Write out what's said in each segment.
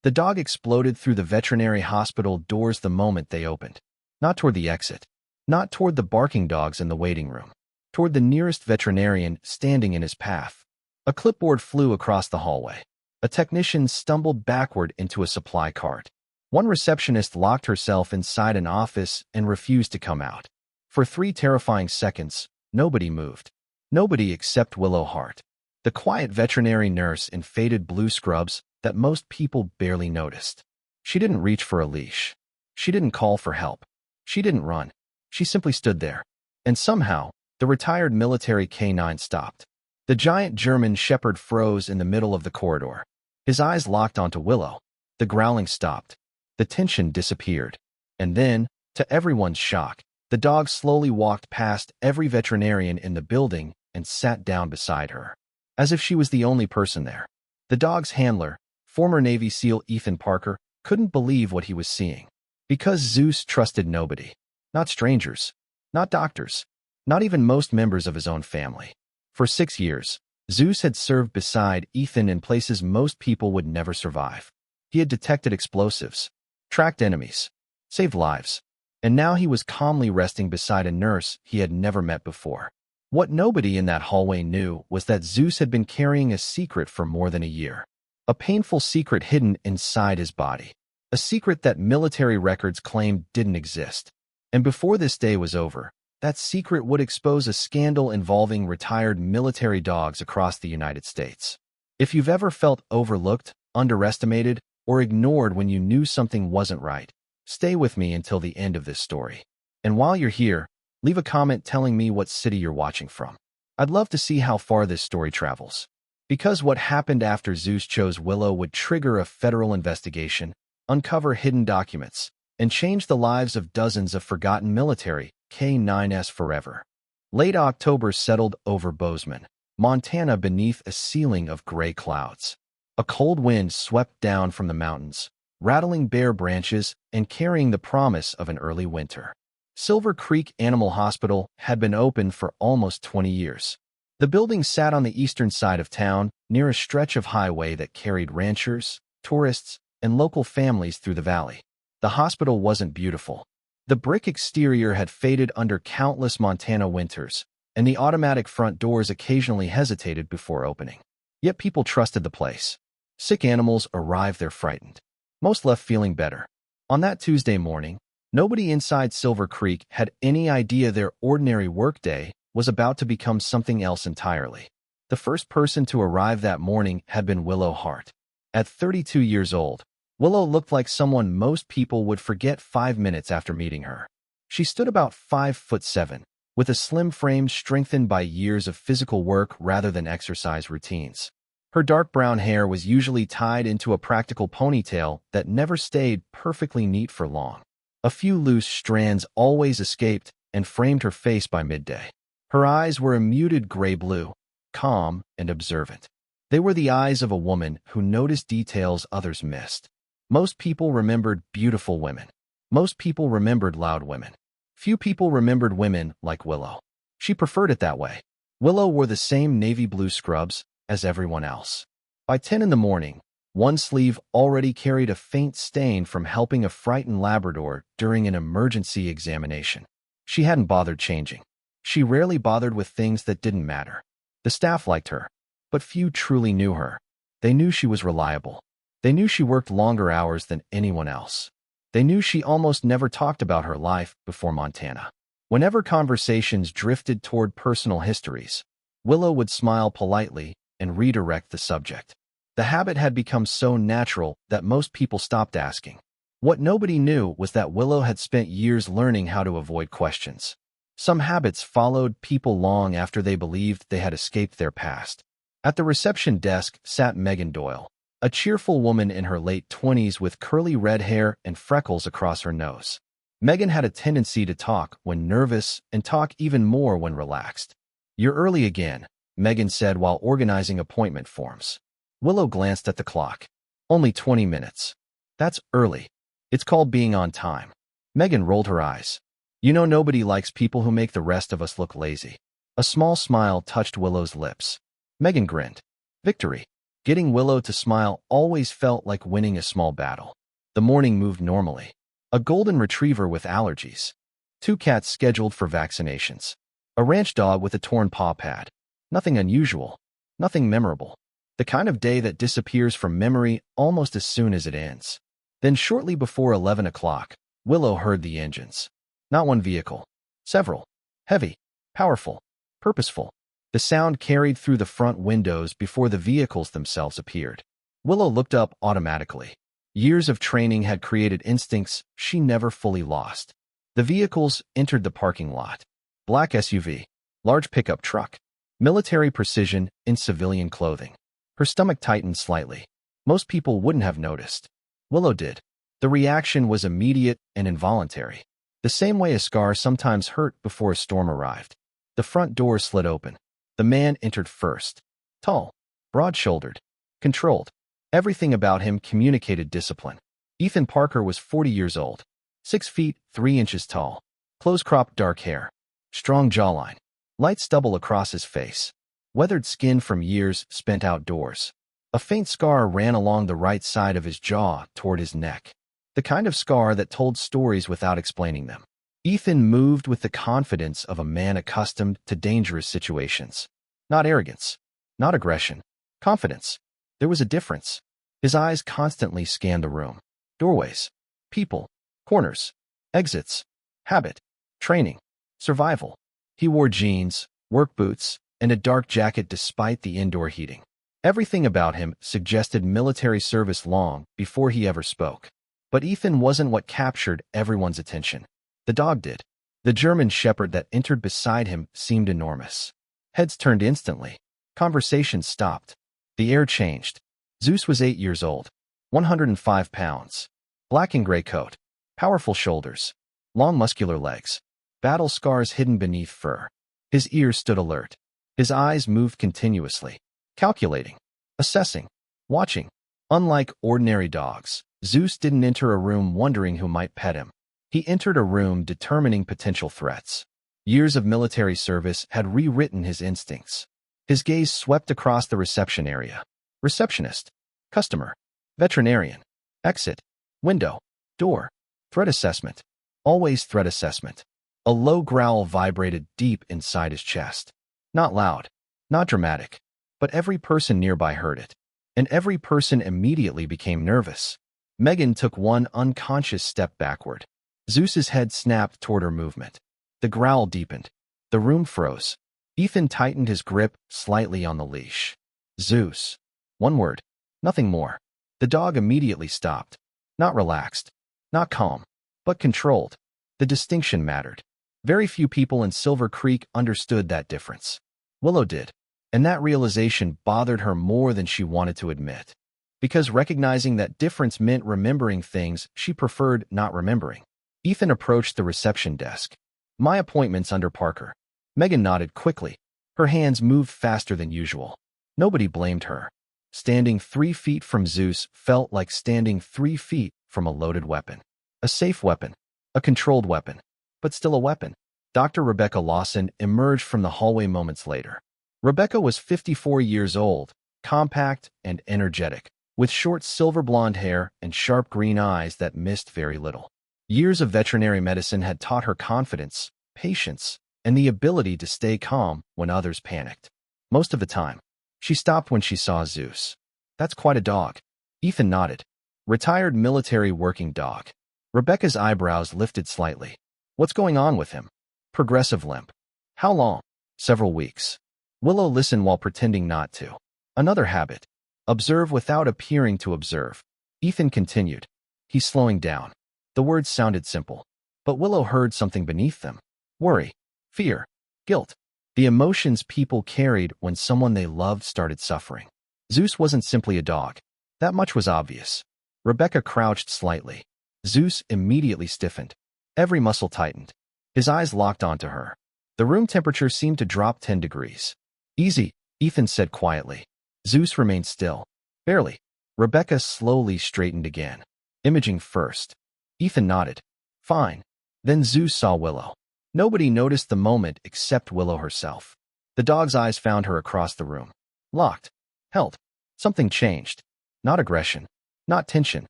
The dog exploded through the veterinary hospital doors the moment they opened. Not toward the exit. Not toward the barking dogs in the waiting room. Toward the nearest veterinarian standing in his path. A clipboard flew across the hallway. A technician stumbled backward into a supply cart. One receptionist locked herself inside an office and refused to come out. For 3 terrifying seconds, nobody moved. Nobody except Willow Hart, the quiet veterinary nurse in faded blue scrubs that most people barely noticed. She didn't reach for a leash. She didn't call for help. She didn't run. She simply stood there. And somehow, the retired military canine stopped. The giant German shepherd froze in the middle of the corridor. His eyes locked onto Willow. The growling stopped. The tension disappeared. And then, to everyone's shock, the dog slowly walked past every veterinarian in the building and sat down beside her, as if she was the only person there. The dog's handler, former Navy SEAL Ethan Parker, couldn't believe what he was seeing. Because Zeus trusted nobody. Not strangers. Not doctors. Not even most members of his own family. For 6 years, Zeus had served beside Ethan in places most people would never survive. He had detected explosives, tracked enemies, saved lives, and now he was calmly resting beside a nurse he had never met before. What nobody in that hallway knew was that Zeus had been carrying a secret for more than a year. A painful secret hidden inside his body. A secret that military records claimed didn't exist. And before this day was over, that secret would expose a scandal involving retired military dogs across the United States. If you've ever felt overlooked, underestimated, or ignored when you knew something wasn't right, stay with me until the end of this story. And while you're here, leave a comment telling me what city you're watching from. I'd love to see how far this story travels. Because what happened after Zeus chose Willow would trigger a federal investigation, uncover hidden documents, and change the lives of dozens of forgotten military K-9s forever. Late October settled over Bozeman, Montana beneath a ceiling of gray clouds. A cold wind swept down from the mountains, rattling bare branches and carrying the promise of an early winter. Silver Creek Animal Hospital had been open for almost 20 years. The building sat on the eastern side of town, near a stretch of highway that carried ranchers, tourists, and local families through the valley. The hospital wasn't beautiful. The brick exterior had faded under countless Montana winters, and the automatic front doors occasionally hesitated before opening. Yet people trusted the place. Sick animals arrived there frightened. Most left feeling better. On that Tuesday morning, nobody inside Silver Creek had any idea their ordinary workday was about to become something else entirely. The first person to arrive that morning had been Willow Hart. At 32 years old, Willow looked like someone most people would forget 5 minutes after meeting her. She stood about 5'7", with a slim frame strengthened by years of physical work rather than exercise routines. Her dark brown hair was usually tied into a practical ponytail that never stayed perfectly neat for long. A few loose strands always escaped and framed her face by midday. Her eyes were a muted gray-blue, calm and observant. They were the eyes of a woman who noticed details others missed. Most people remembered beautiful women. Most people remembered loud women. Few people remembered women like Willow. She preferred it that way. Willow wore the same navy blue scrubs as everyone else. By 10 in the morning, one sleeve already carried a faint stain from helping a frightened Labrador during an emergency examination. She hadn't bothered changing. She rarely bothered with things that didn't matter. The staff liked her, but few truly knew her. They knew she was reliable. They knew she worked longer hours than anyone else. They knew she almost never talked about her life before Montana. Whenever conversations drifted toward personal histories, Willow would smile politely and redirect the subject. The habit had become so natural that most people stopped asking. What nobody knew was that Willow had spent years learning how to avoid questions. Some habits followed people long after they believed they had escaped their past. At the reception desk sat Megan Doyle, a cheerful woman in her late 20s with curly red hair and freckles across her nose. Megan had a tendency to talk when nervous and talk even more when relaxed. "You're early again," Megan said while organizing appointment forms. Willow glanced at the clock. "Only 20 minutes. That's early. It's called being on time." Megan rolled her eyes. "You know nobody likes people who make the rest of us look lazy." A small smile touched Willow's lips. Megan grinned. "Victory. Getting Willow to smile always felt like winning a small battle. The morning moved normally. A golden retriever with allergies. 2 cats scheduled for vaccinations. A ranch dog with a torn paw pad. Nothing unusual. Nothing memorable. The kind of day that disappears from memory almost as soon as it ends. Then shortly before 11 o'clock, Willow heard the engines. Not one vehicle. Several. Heavy. Powerful. Purposeful. The sound carried through the front windows before the vehicles themselves appeared. Willow looked up automatically. Years of training had created instincts she never fully lost. The vehicles entered the parking lot. Black SUV. Large pickup truck. Military precision in civilian clothing. Her stomach tightened slightly. Most people wouldn't have noticed. Willow did. The reaction was immediate and involuntary. The same way a scar sometimes hurt before a storm arrived. The front door slid open. The man entered first. Tall, broad-shouldered, controlled. Everything about him communicated discipline. Ethan Parker was 40 years old, 6 feet 3 inches tall, close-cropped dark hair, strong jawline, light stubble across his face, weathered skin from years spent outdoors. A faint scar ran along the right side of his jaw toward his neck, the kind of scar that told stories without explaining them. Ethan moved with the confidence of a man accustomed to dangerous situations. Not arrogance, not aggression, confidence. There was a difference. His eyes constantly scanned the room. Doorways, people, corners, exits, habit, training, survival. He wore jeans, work boots, and a dark jacket despite the indoor heating. Everything about him suggested military service long before he ever spoke. But Ethan wasn't what captured everyone's attention. The dog did. The German shepherd that entered beside him seemed enormous. Heads turned instantly. Conversations stopped. The air changed. Zeus was 8 years old, 105 pounds. Black and gray coat. Powerful shoulders. Long muscular legs. Battle scars hidden beneath fur. His ears stood alert. His eyes moved continuously. Calculating. Assessing. Watching. Unlike ordinary dogs, Zeus didn't enter a room wondering who might pet him. He entered a room determining potential threats. Years of military service had rewritten his instincts. His gaze swept across the reception area. Receptionist. Customer. Veterinarian. Exit. Window. Door. Threat assessment. Always threat assessment. A low growl vibrated deep inside his chest. Not loud. Not dramatic. But every person nearby heard it. And every person immediately became nervous. Megan took one unconscious step backward. Zeus's head snapped toward her movement. The growl deepened. The room froze. Ethan tightened his grip slightly on the leash. Zeus. One word. Nothing more. The dog immediately stopped. Not relaxed. Not calm. But controlled. The distinction mattered. Very few people in Silver Creek understood that difference. Willow did. And that realization bothered her more than she wanted to admit. Because recognizing that difference meant remembering things she preferred not remembering. Ethan approached the reception desk. My appointment's under Parker. Megan nodded quickly. Her hands moved faster than usual. Nobody blamed her. Standing 3 feet from Zeus felt like standing 3 feet from a loaded weapon. A safe weapon. A controlled weapon. But still a weapon. Dr. Rebecca Lawson emerged from the hallway moments later. Rebecca was 54 years old, compact and energetic, with short silver blonde hair and sharp green eyes that missed very little. Years of veterinary medicine had taught her confidence, patience, and the ability to stay calm when others panicked. Most of the time, she stopped when she saw Zeus. That's quite a dog. Ethan nodded. Retired military working dog. Rebecca's eyebrows lifted slightly. What's going on with him? Progressive limp. How long? Several weeks. Willow listened while pretending not to. Another habit. Observe without appearing to observe. Ethan continued. He's slowing down. The words sounded simple, but Willow heard something beneath them. Worry, fear, guilt. The emotions people carried when someone they loved started suffering. Zeus wasn't simply a dog. That much was obvious. Rebecca crouched slightly. Zeus immediately stiffened. Every muscle tightened. His eyes locked onto her. The room temperature seemed to drop 10 degrees. Easy, Ethan said quietly. Zeus remained still. Barely. Rebecca slowly straightened again. Imaging first. Ethan nodded. Fine. Then Zeus saw Willow. Nobody noticed the moment except Willow herself. The dog's eyes found her across the room. Locked. Held. Something changed. Not aggression. Not tension.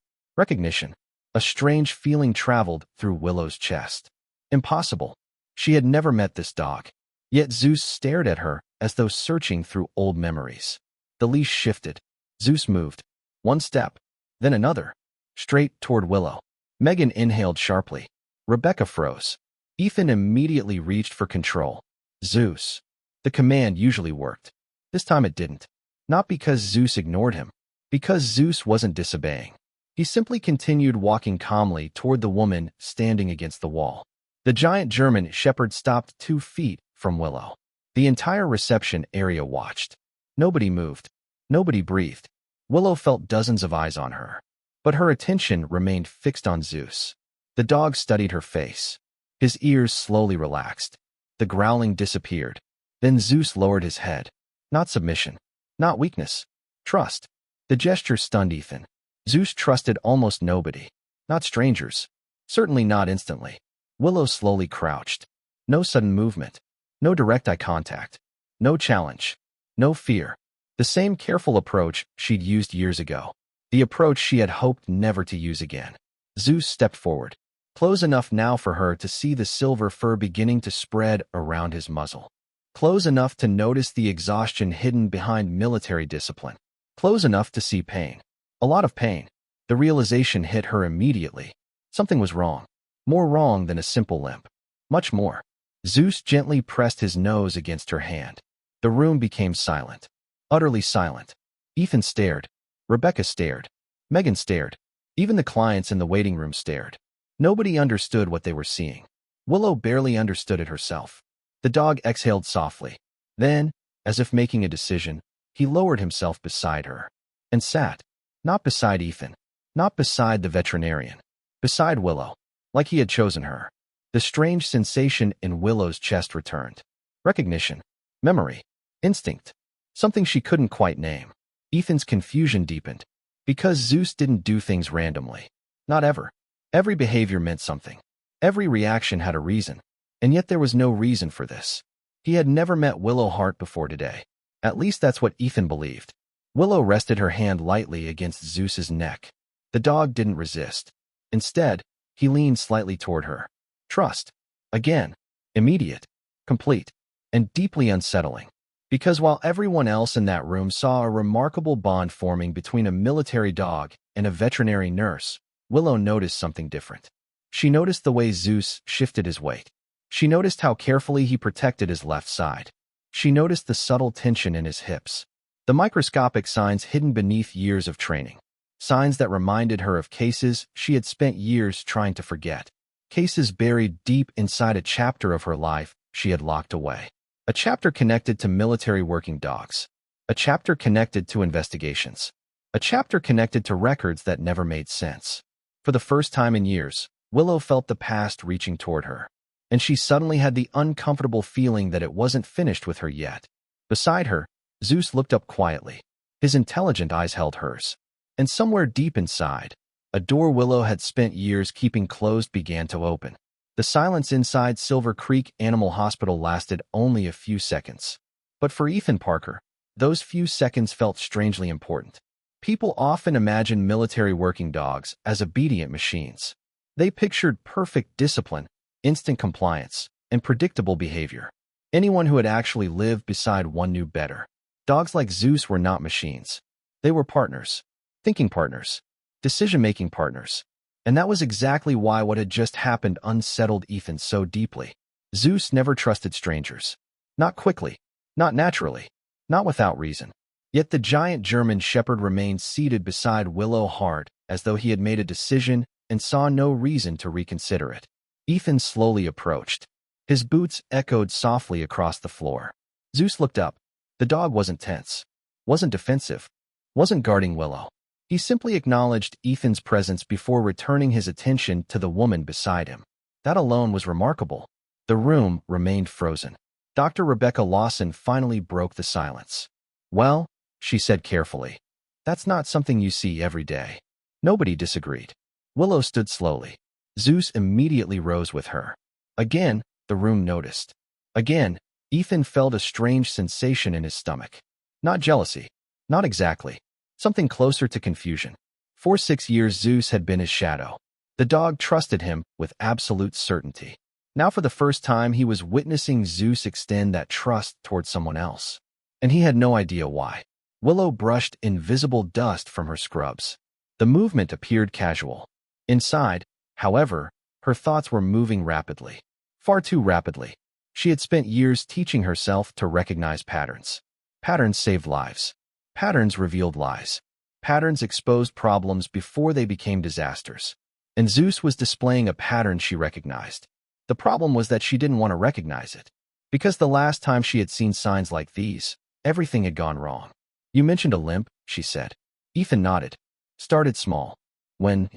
Recognition. A strange feeling traveled through Willow's chest. Impossible. She had never met this dog. Yet Zeus stared at her as though searching through old memories. The leash shifted. Zeus moved. One step, then another, straight toward Willow. Megan inhaled sharply. Rebecca froze. Ethan immediately reached for control. Zeus. The command usually worked. This time it didn't. Not because Zeus ignored him. Because Zeus wasn't disobeying. He simply continued walking calmly toward the woman standing against the wall. The giant German shepherd stopped 2 feet from Willow. The entire reception area watched. Nobody moved. Nobody breathed. Willow felt dozens of eyes on her. But her attention remained fixed on Zeus. The dog studied her face. His ears slowly relaxed. The growling disappeared. Then Zeus lowered his head. Not submission. Not weakness. Trust. The gesture stunned Ethan. Zeus trusted almost nobody. Not strangers. Certainly not instantly. Willow slowly crouched. No sudden movement. No direct eye contact. No challenge. No fear. The same careful approach she'd used years ago. The approach she had hoped never to use again. Zeus stepped forward. Close enough now for her to see the silver fur beginning to spread around his muzzle. Close enough to notice the exhaustion hidden behind military discipline. Close enough to see pain. A lot of pain. The realization hit her immediately. Something was wrong. More wrong than a simple limp. Much more. Zeus gently pressed his nose against her hand. The room became silent. Utterly silent. Ethan stared. Rebecca stared. Megan stared. Even the clients in the waiting room stared. Nobody understood what they were seeing. Willow barely understood it herself. The dog exhaled softly. Then, as if making a decision, he lowered himself beside her. And sat. Not beside Ethan. Not beside the veterinarian. Beside Willow. Like he had chosen her. The strange sensation in Willow's chest returned. Recognition. Memory. Instinct. Something she couldn't quite name. Ethan's confusion deepened. Because Zeus didn't do things randomly. Not ever. Every behavior meant something. Every reaction had a reason. And yet there was no reason for this. He had never met Willow Hart before today. At least that's what Ethan believed. Willow rested her hand lightly against Zeus's neck. The dog didn't resist. Instead, he leaned slightly toward her. Trust. Again. Immediate. Complete. And deeply unsettling. Because while everyone else in that room saw a remarkable bond forming between a military dog and a veterinary nurse, Willow noticed something different. She noticed the way Zeus shifted his weight. She noticed how carefully he protected his left side. She noticed the subtle tension in his hips. The microscopic signs hidden beneath years of training. Signs that reminded her of cases she had spent years trying to forget. Cases buried deep inside a chapter of her life she had locked away. A chapter connected to military working dogs. A chapter connected to investigations. A chapter connected to records that never made sense. For the first time in years, Willow felt the past reaching toward her. And she suddenly had the uncomfortable feeling that it wasn't finished with her yet. Beside her, Zeus looked up quietly. His intelligent eyes held hers. And somewhere deep inside, a door Willow had spent years keeping closed began to open. The silence inside Silver Creek Animal Hospital lasted only a few seconds. But for Ethan Parker, those few seconds felt strangely important. People often imagine military working dogs as obedient machines. They pictured perfect discipline, instant compliance, and predictable behavior. Anyone who had actually lived beside one knew better. Dogs like Zeus were not machines. They were partners. Thinking partners. Decision-making partners. And that was exactly why what had just happened unsettled Ethan so deeply. Zeus never trusted strangers. Not quickly. Not naturally. Not without reason. Yet the giant German shepherd remained seated beside Willow Hart as though he had made a decision and saw no reason to reconsider it. Ethan slowly approached. His boots echoed softly across the floor. Zeus looked up. The dog wasn't tense. Wasn't defensive. Wasn't guarding Willow. He simply acknowledged Ethan's presence before returning his attention to the woman beside him. That alone was remarkable. The room remained frozen. Dr. Rebecca Lawson finally broke the silence. Well, she said carefully, that's not something you see every day. Nobody disagreed. Willow stood slowly. Zeus immediately rose with her. Again, the room noticed. Again, Ethan felt a strange sensation in his stomach. Not jealousy. Not exactly. Something closer to confusion. For 6 years, Zeus had been his shadow. The dog trusted him with absolute certainty. Now for the first time, he was witnessing Zeus extend that trust towards someone else. And he had no idea why. Willow brushed invisible dust from her scrubs. The movement appeared casual. Inside, however, her thoughts were moving rapidly. Far too rapidly. She had spent years teaching herself to recognize patterns. Patterns saved lives. Patterns revealed lies. Patterns exposed problems before they became disasters. And Zeus was displaying a pattern she recognized. The problem was that she didn't want to recognize it. Because the last time she had seen signs like these, everything had gone wrong. You mentioned a limp, she said. Ethan nodded. Started small. When?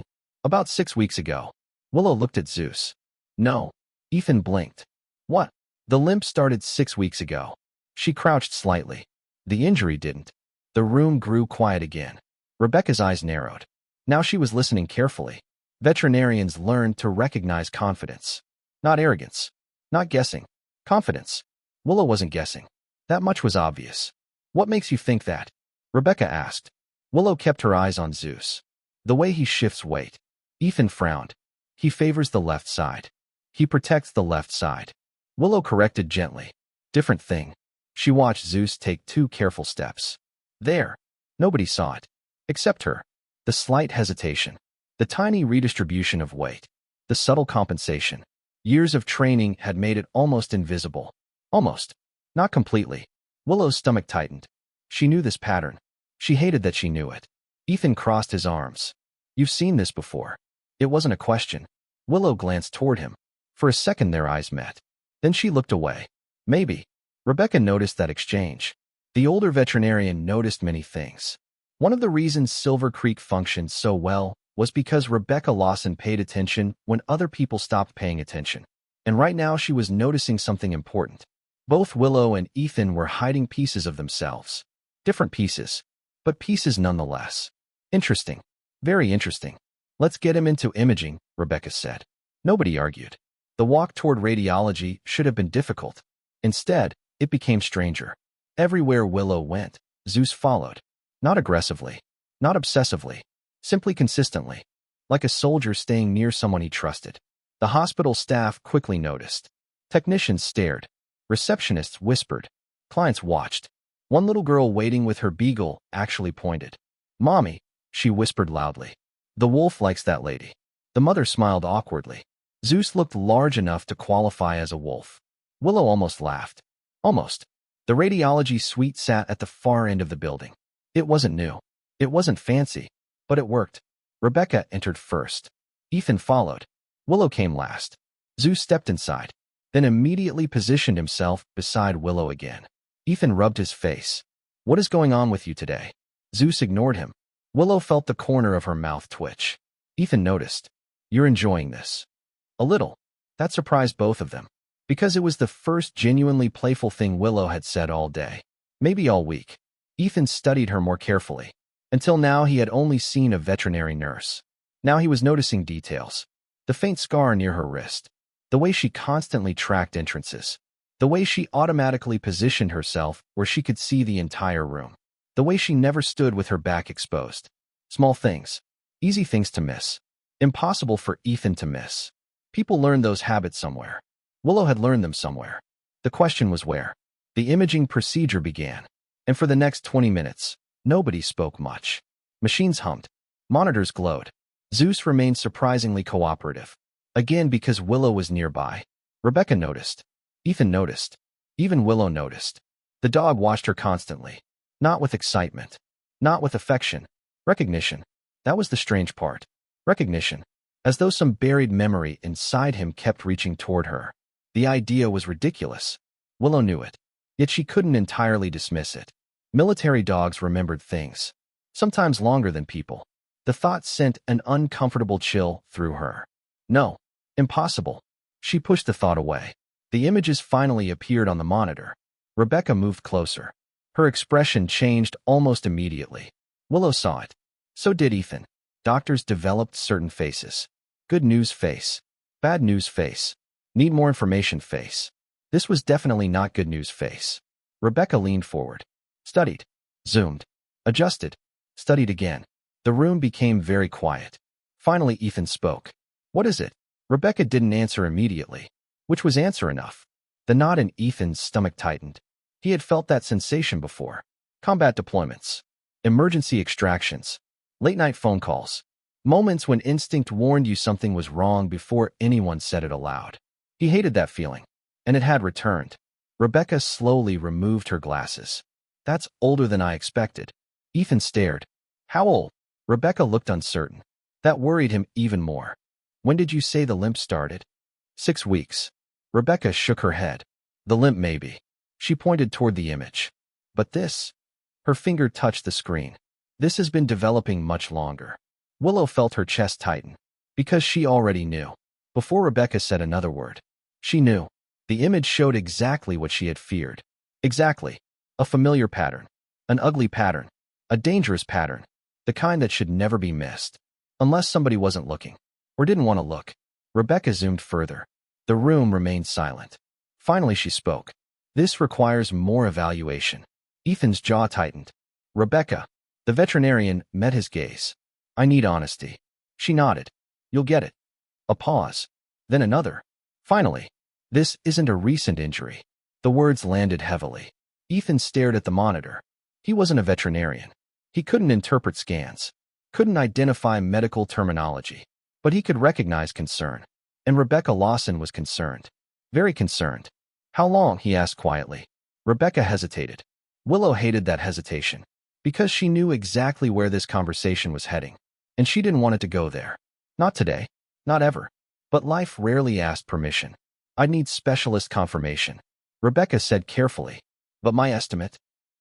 About 6 weeks ago. Willow looked at Zeus. No. Ethan blinked. What? The limp started 6 weeks ago. She crouched slightly. The injury didn't. The room grew quiet again. Rebecca's eyes narrowed. Now she was listening carefully. Veterinarians learned to recognize confidence. Not arrogance. Not guessing. Confidence. Willow wasn't guessing. That much was obvious. What makes you think that? Rebecca asked. Willow kept her eyes on Zeus. The way he shifts weight. Ethan frowned. He favors the left side. He protects the left side. Willow corrected gently. Different thing. She watched Zeus take 2 careful steps. There. Nobody saw it. Except her. The slight hesitation. The tiny redistribution of weight. The subtle compensation. Years of training had made it almost invisible. Almost. Not completely. Willow's stomach tightened. She knew this pattern. She hated that she knew it. Ethan crossed his arms. You've seen this before. It wasn't a question. Willow glanced toward him. For a second their eyes met. Then she looked away. Maybe. Rebecca noticed that exchange. The older veterinarian noticed many things. One of the reasons Silver Creek functioned so well was because Rebecca Lawson paid attention when other people stopped paying attention. And right now she was noticing something important. Both Willow and Ethan were hiding pieces of themselves. Different pieces, but pieces nonetheless. Interesting. Very interesting. Let's get him into imaging, Rebecca said. Nobody argued. The walk toward radiology should have been difficult. Instead, it became stranger. Everywhere Willow went, Zeus followed. Not aggressively. Not obsessively. Simply consistently. Like a soldier staying near someone he trusted. The hospital staff quickly noticed. Technicians stared. Receptionists whispered. Clients watched. One little girl waiting with her beagle actually pointed. Mommy, she whispered loudly. The wolf likes that lady. The mother smiled awkwardly. Zeus looked large enough to qualify as a wolf. Willow almost laughed. Almost. The radiology suite sat at the far end of the building. It wasn't new. It wasn't fancy. But it worked. Rebecca entered first. Ethan followed. Willow came last. Zeus stepped inside, then immediately positioned himself beside Willow again. Ethan rubbed his face. What is going on with you today? Zeus ignored him. Willow felt the corner of her mouth twitch. Ethan noticed. You're enjoying this. A little. That surprised both of them. Because it was the first genuinely playful thing Willow had said all day. Maybe all week. Ethan studied her more carefully. Until now, he had only seen a veterinary nurse. Now he was noticing details. The faint scar near her wrist. The way she constantly tracked entrances. The way she automatically positioned herself where she could see the entire room. The way she never stood with her back exposed. Small things. Easy things to miss. Impossible for Ethan to miss. People learn those habits somewhere. Willow had learned them somewhere. The question was where. The imaging procedure began. And for the next 20 minutes, nobody spoke much. Machines hummed. Monitors glowed. Zeus remained surprisingly cooperative. Again because Willow was nearby. Rebecca noticed. Ethan noticed. Even Willow noticed. The dog watched her constantly. Not with excitement. Not with affection. Recognition. That was the strange part. Recognition. As though some buried memory inside him kept reaching toward her. The idea was ridiculous. Willow knew it. Yet she couldn't entirely dismiss it. Military dogs remembered things. Sometimes longer than people. The thought sent an uncomfortable chill through her. No. Impossible. She pushed the thought away. The images finally appeared on the monitor. Rebecca moved closer. Her expression changed almost immediately. Willow saw it. So did Ethan. Doctors developed certain faces. Good news face. Bad news face. Need more information face. This was definitely not good news face. Rebecca leaned forward. Studied. Zoomed. Adjusted. studied again. The room became very quiet. Finally, Ethan spoke. "What is it?" Rebecca didn't answer immediately, which was answer enough. The knot in Ethan's stomach tightened. He had felt that sensation before. Combat deployments, emergency extractions, late-night phone calls, moments when instinct warned you something was wrong before anyone said it aloud. He hated that feeling, and it had returned. Rebecca slowly removed her glasses. "That's older than I expected." Ethan stared. "How old?" Rebecca looked uncertain. That worried him even more. "When did you say the limp started?" 6 weeks. Rebecca shook her head. "The limp maybe." She pointed toward the image. "But this?" Her finger touched the screen. "This has been developing much longer." Willow felt her chest tighten, because she already knew. Before Rebecca said another word, she knew. The image showed exactly what she had feared. Exactly. A familiar pattern. An ugly pattern. A dangerous pattern. The kind that should never be missed. Unless somebody wasn't looking. Or didn't want to look. Rebecca zoomed further. The room remained silent. Finally she spoke. "This requires more evaluation." Ethan's jaw tightened. "Rebecca." The veterinarian met his gaze. "I need honesty." She nodded. "You'll get it." A pause. Then another. Finally. "This isn't a recent injury." The words landed heavily. Ethan stared at the monitor. He wasn't a veterinarian. He couldn't interpret scans. Couldn't identify medical terminology. But he could recognize concern. And Rebecca Lawson was concerned. Very concerned. "How long?" he asked quietly. Rebecca hesitated. Willow hated that hesitation. Because she knew exactly where this conversation was heading. And she didn't want it to go there. Not today. Not ever. But life rarely asked permission. "I'd need specialist confirmation," Rebecca said carefully. "But my estimate?"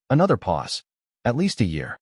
Another pause. "At least a year."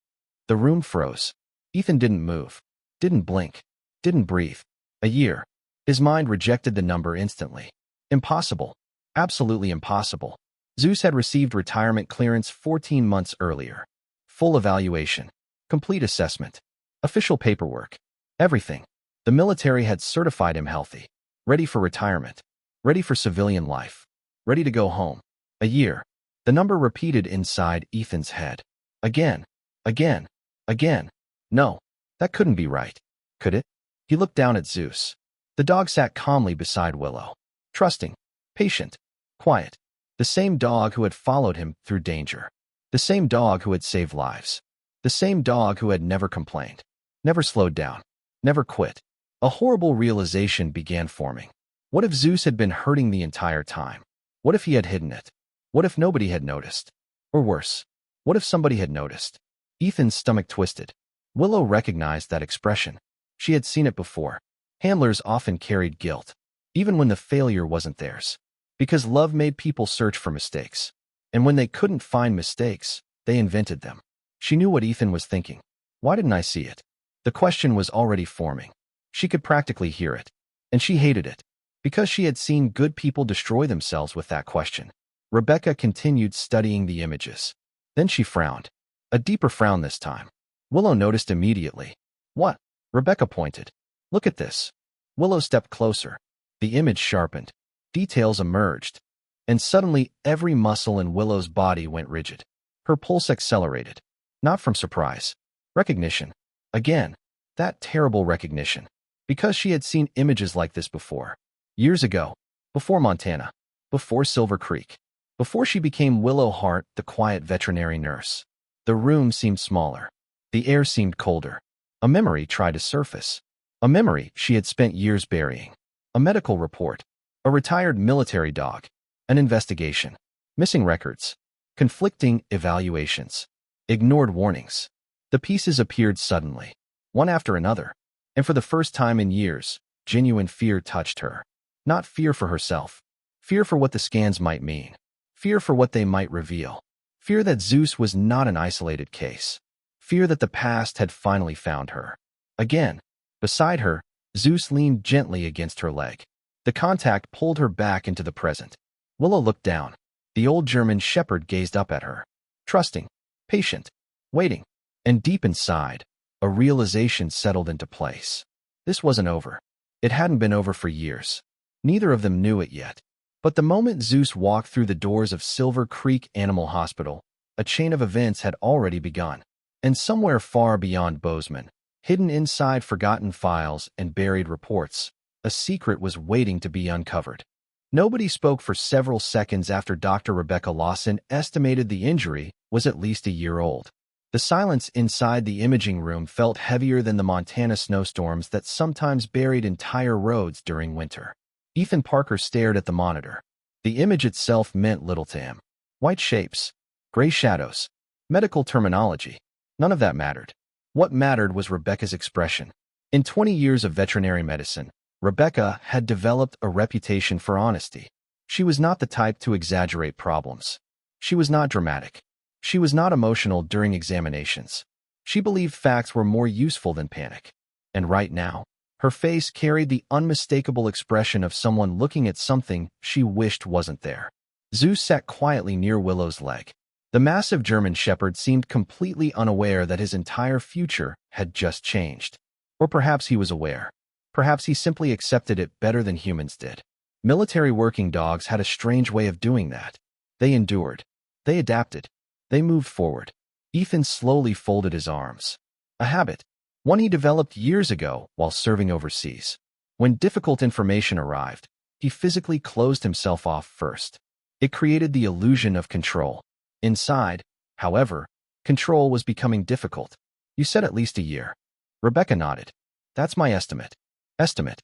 The room froze. Ethan didn't move. Didn't blink. Didn't breathe. A year. His mind rejected the number instantly. Impossible. Absolutely impossible. Zeus had received retirement clearance 14 months earlier. Full evaluation. Complete assessment. Official paperwork. Everything. The military had certified him healthy. Ready for retirement. Ready for civilian life. Ready to go home. A year. The number repeated inside Ethan's head. Again. Again. Again. No. That couldn't be right. Could it? He looked down at Zeus. The dog sat calmly beside Willow. Trusting. Patient. Quiet. The same dog who had followed him through danger. The same dog who had saved lives. The same dog who had never complained. Never slowed down. Never quit. A horrible realization began forming. What if Zeus had been hurting the entire time? What if he had hidden it? What if nobody had noticed? Or worse, what if somebody had noticed? Ethan's stomach twisted. Willow recognized that expression. She had seen it before. Handlers often carried guilt, even when the failure wasn't theirs. Because love made people search for mistakes. And when they couldn't find mistakes, they invented them. She knew what Ethan was thinking. Why didn't I see it? The question was already forming. She could practically hear it. And she hated it. Because she had seen good people destroy themselves with that question. Rebecca continued studying the images. Then she frowned. A deeper frown this time. Willow noticed immediately. "What?" Rebecca pointed. "Look at this." Willow stepped closer. The image sharpened. Details emerged. And suddenly every muscle in Willow's body went rigid. Her pulse accelerated. Not from surprise. Recognition. Again. That terrible recognition. Because she had seen images like this before. Years ago. Before Montana. Before Silver Creek. Before she became Willow Hart, the quiet veterinary nurse. The room seemed smaller. The air seemed colder. A memory tried to surface. A memory she had spent years burying. A medical report. A retired military dog. An investigation. Missing records. Conflicting evaluations. Ignored warnings. The pieces appeared suddenly. One after another. And for the first time in years, genuine fear touched her. Not fear for herself. Fear for what the scans might mean. Fear for what they might reveal. Fear that Zeus was not an isolated case. Fear that the past had finally found her. Again. Beside her, Zeus leaned gently against her leg. The contact pulled her back into the present. Willow looked down. The old German shepherd gazed up at her. Trusting. Patient. Waiting. And deep inside, a realization settled into place. This wasn't over. It hadn't been over for years. Neither of them knew it yet. But the moment Zeus walked through the doors of Silver Creek Animal Hospital, a chain of events had already begun. And somewhere far beyond Bozeman, hidden inside forgotten files and buried reports, a secret was waiting to be uncovered. Nobody spoke for several seconds after Dr. Rebecca Lawson estimated the injury was at least a year old. The silence inside the imaging room felt heavier than the Montana snowstorms that sometimes buried entire roads during winter. Ethan Parker stared at the monitor. The image itself meant little to him. White shapes, gray shadows, medical terminology. None of that mattered. What mattered was Rebecca's expression. In 20 years of veterinary medicine, Rebecca had developed a reputation for honesty. She was not the type to exaggerate problems. She was not dramatic. She was not emotional during examinations. She believed facts were more useful than panic. And right now, her face carried the unmistakable expression of someone looking at something she wished wasn't there. Zeus sat quietly near Willow's leg. The massive German shepherd seemed completely unaware that his entire future had just changed. Or perhaps he was aware. Perhaps he simply accepted it better than humans did. Military working dogs had a strange way of doing that. They endured. They adapted. They moved forward. Ethan slowly folded his arms. A habit. One he developed years ago while serving overseas. When difficult information arrived, he physically closed himself off first. It created the illusion of control. Inside, however, control was becoming difficult. You said at least a year. Rebecca nodded. That's my estimate. Estimate.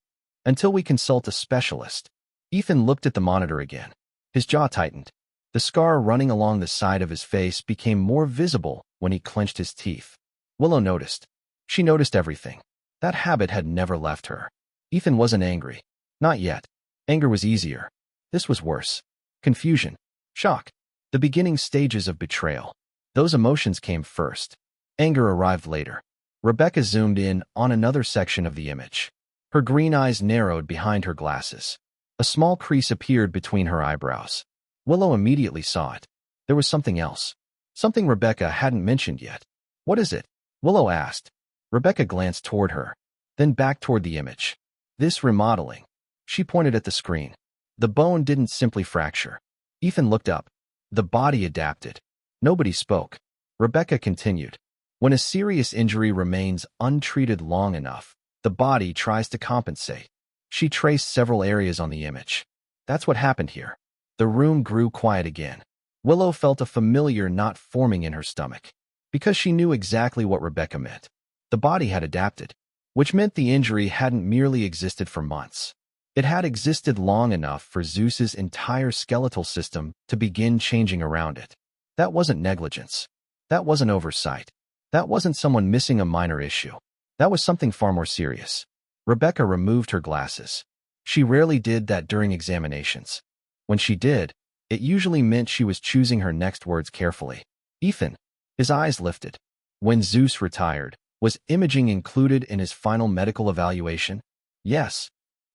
Until we consult a specialist. Ethan looked at the monitor again. His jaw tightened. The scar running along the side of his face became more visible when he clenched his teeth. Willow noticed. She noticed everything. That habit had never left her. Ethan wasn't angry. Not yet. Anger was easier. This was worse. Confusion. Shock. The beginning stages of betrayal. Those emotions came first. Anger arrived later. Rebecca zoomed in on another section of the image. Her green eyes narrowed behind her glasses. A small crease appeared between her eyebrows. Willow immediately saw it. There was something else. Something Rebecca hadn't mentioned yet. What is it? Willow asked. Rebecca glanced toward her, then back toward the image. This remodeling. She pointed at the screen. The bone didn't simply fracture. Ethan looked up. The body adapted. Nobody spoke. Rebecca continued. When a serious injury remains untreated long enough, the body tries to compensate. She traced several areas on the image. That's what happened here. The room grew quiet again. Willow felt a familiar knot forming in her stomach. Because she knew exactly what Rebecca meant. The body had adapted, which meant the injury hadn't merely existed for months. It had existed long enough for Zeus's entire skeletal system to begin changing around it. That wasn't negligence. That wasn't oversight. That wasn't someone missing a minor issue. That was something far more serious. Rebecca removed her glasses. She rarely did that during examinations. When she did, it usually meant she was choosing her next words carefully. Ethan. His eyes lifted. When Zeus retired, was imaging included in his final medical evaluation? Yes.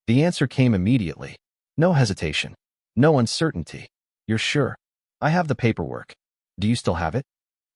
The answer came immediately. No hesitation. No uncertainty. You're sure? I have the paperwork. Do you still have it?